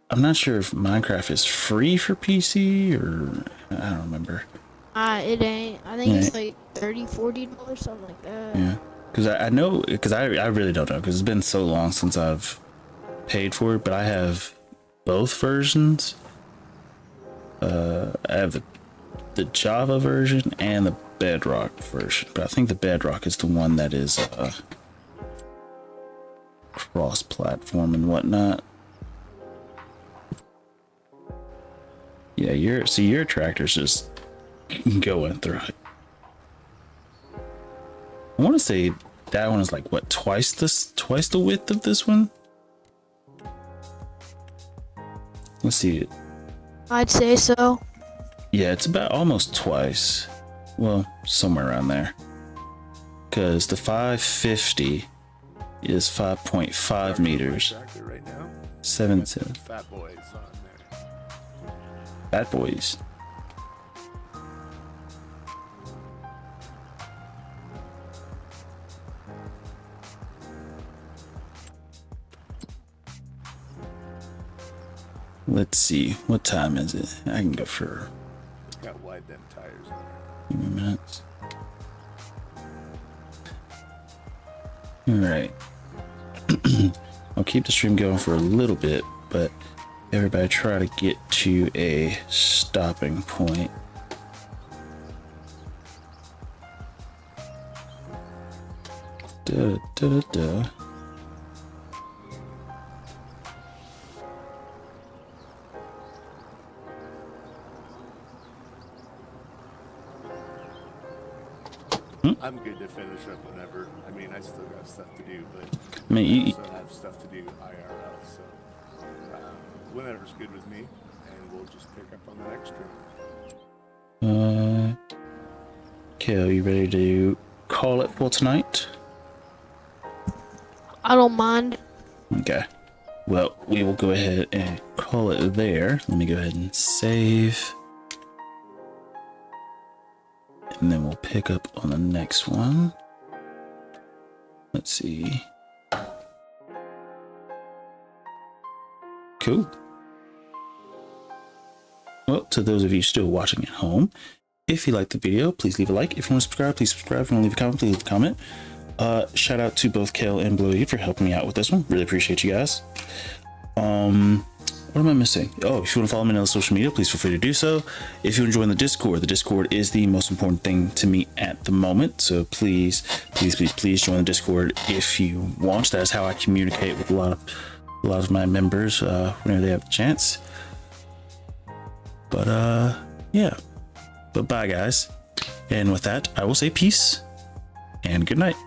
[SPEAKER 1] I'm not sure if Minecraft is free for PC or I don't remember.
[SPEAKER 2] It ain't. I think it's like $30-$40, something like that.
[SPEAKER 1] Yeah, because I know, because I really don't know, because it's been so long since I've paid for it, but I have both versions. I have the Java version and the Bedrock version, but I think the Bedrock is the one that is cross-platform and whatnot. Yeah, your tractor's just going through it. I want to say that one is like what, twice the width of this one. Let's see.
[SPEAKER 2] I'd say so.
[SPEAKER 1] Yeah, it's about almost twice. Well, somewhere around there. Because the 550 is 5.5 meters.
[SPEAKER 3] Right now.
[SPEAKER 1] 7.7.
[SPEAKER 3] Fat boys on there.
[SPEAKER 1] Fat boys. Let's see, what time is it? I can go for
[SPEAKER 3] Got wide them tires on
[SPEAKER 1] a few more minutes. Alright. I'll keep the stream going for a little bit, but everybody try to get to a stopping point. Da, da, da, da.
[SPEAKER 3] I'm good to finish up whenever. I mean, I still got stuff to do, but
[SPEAKER 1] I mean,
[SPEAKER 3] I
[SPEAKER 1] you,
[SPEAKER 3] also have stuff to do IRL, so whenever's good with me, and we'll just pick up on the next stream.
[SPEAKER 1] Kale, you ready to call it for tonight?
[SPEAKER 2] I don't mind.
[SPEAKER 1] Okay. Well, we will go ahead and call it there. Let me go ahead and save. And then we'll pick up on the next one. Let's see. Cool. Well, to those of you still watching at home, if you liked the video, please leave a like. If you want to subscribe, please subscribe. If you want to leave a comment, please leave a comment. Shout out to both Kale and Bluey for helping me out with this one. Really appreciate you guys. What am I missing? Oh, if you want to follow me on social media, please feel free to do so. If you want to join the Discord is the most important thing to me at the moment. So please, please, please, please join the Discord if you want. That is how I communicate with a lot of my members whenever they have the chance. But yeah. But bye, guys. And with that, I will say peace and good night.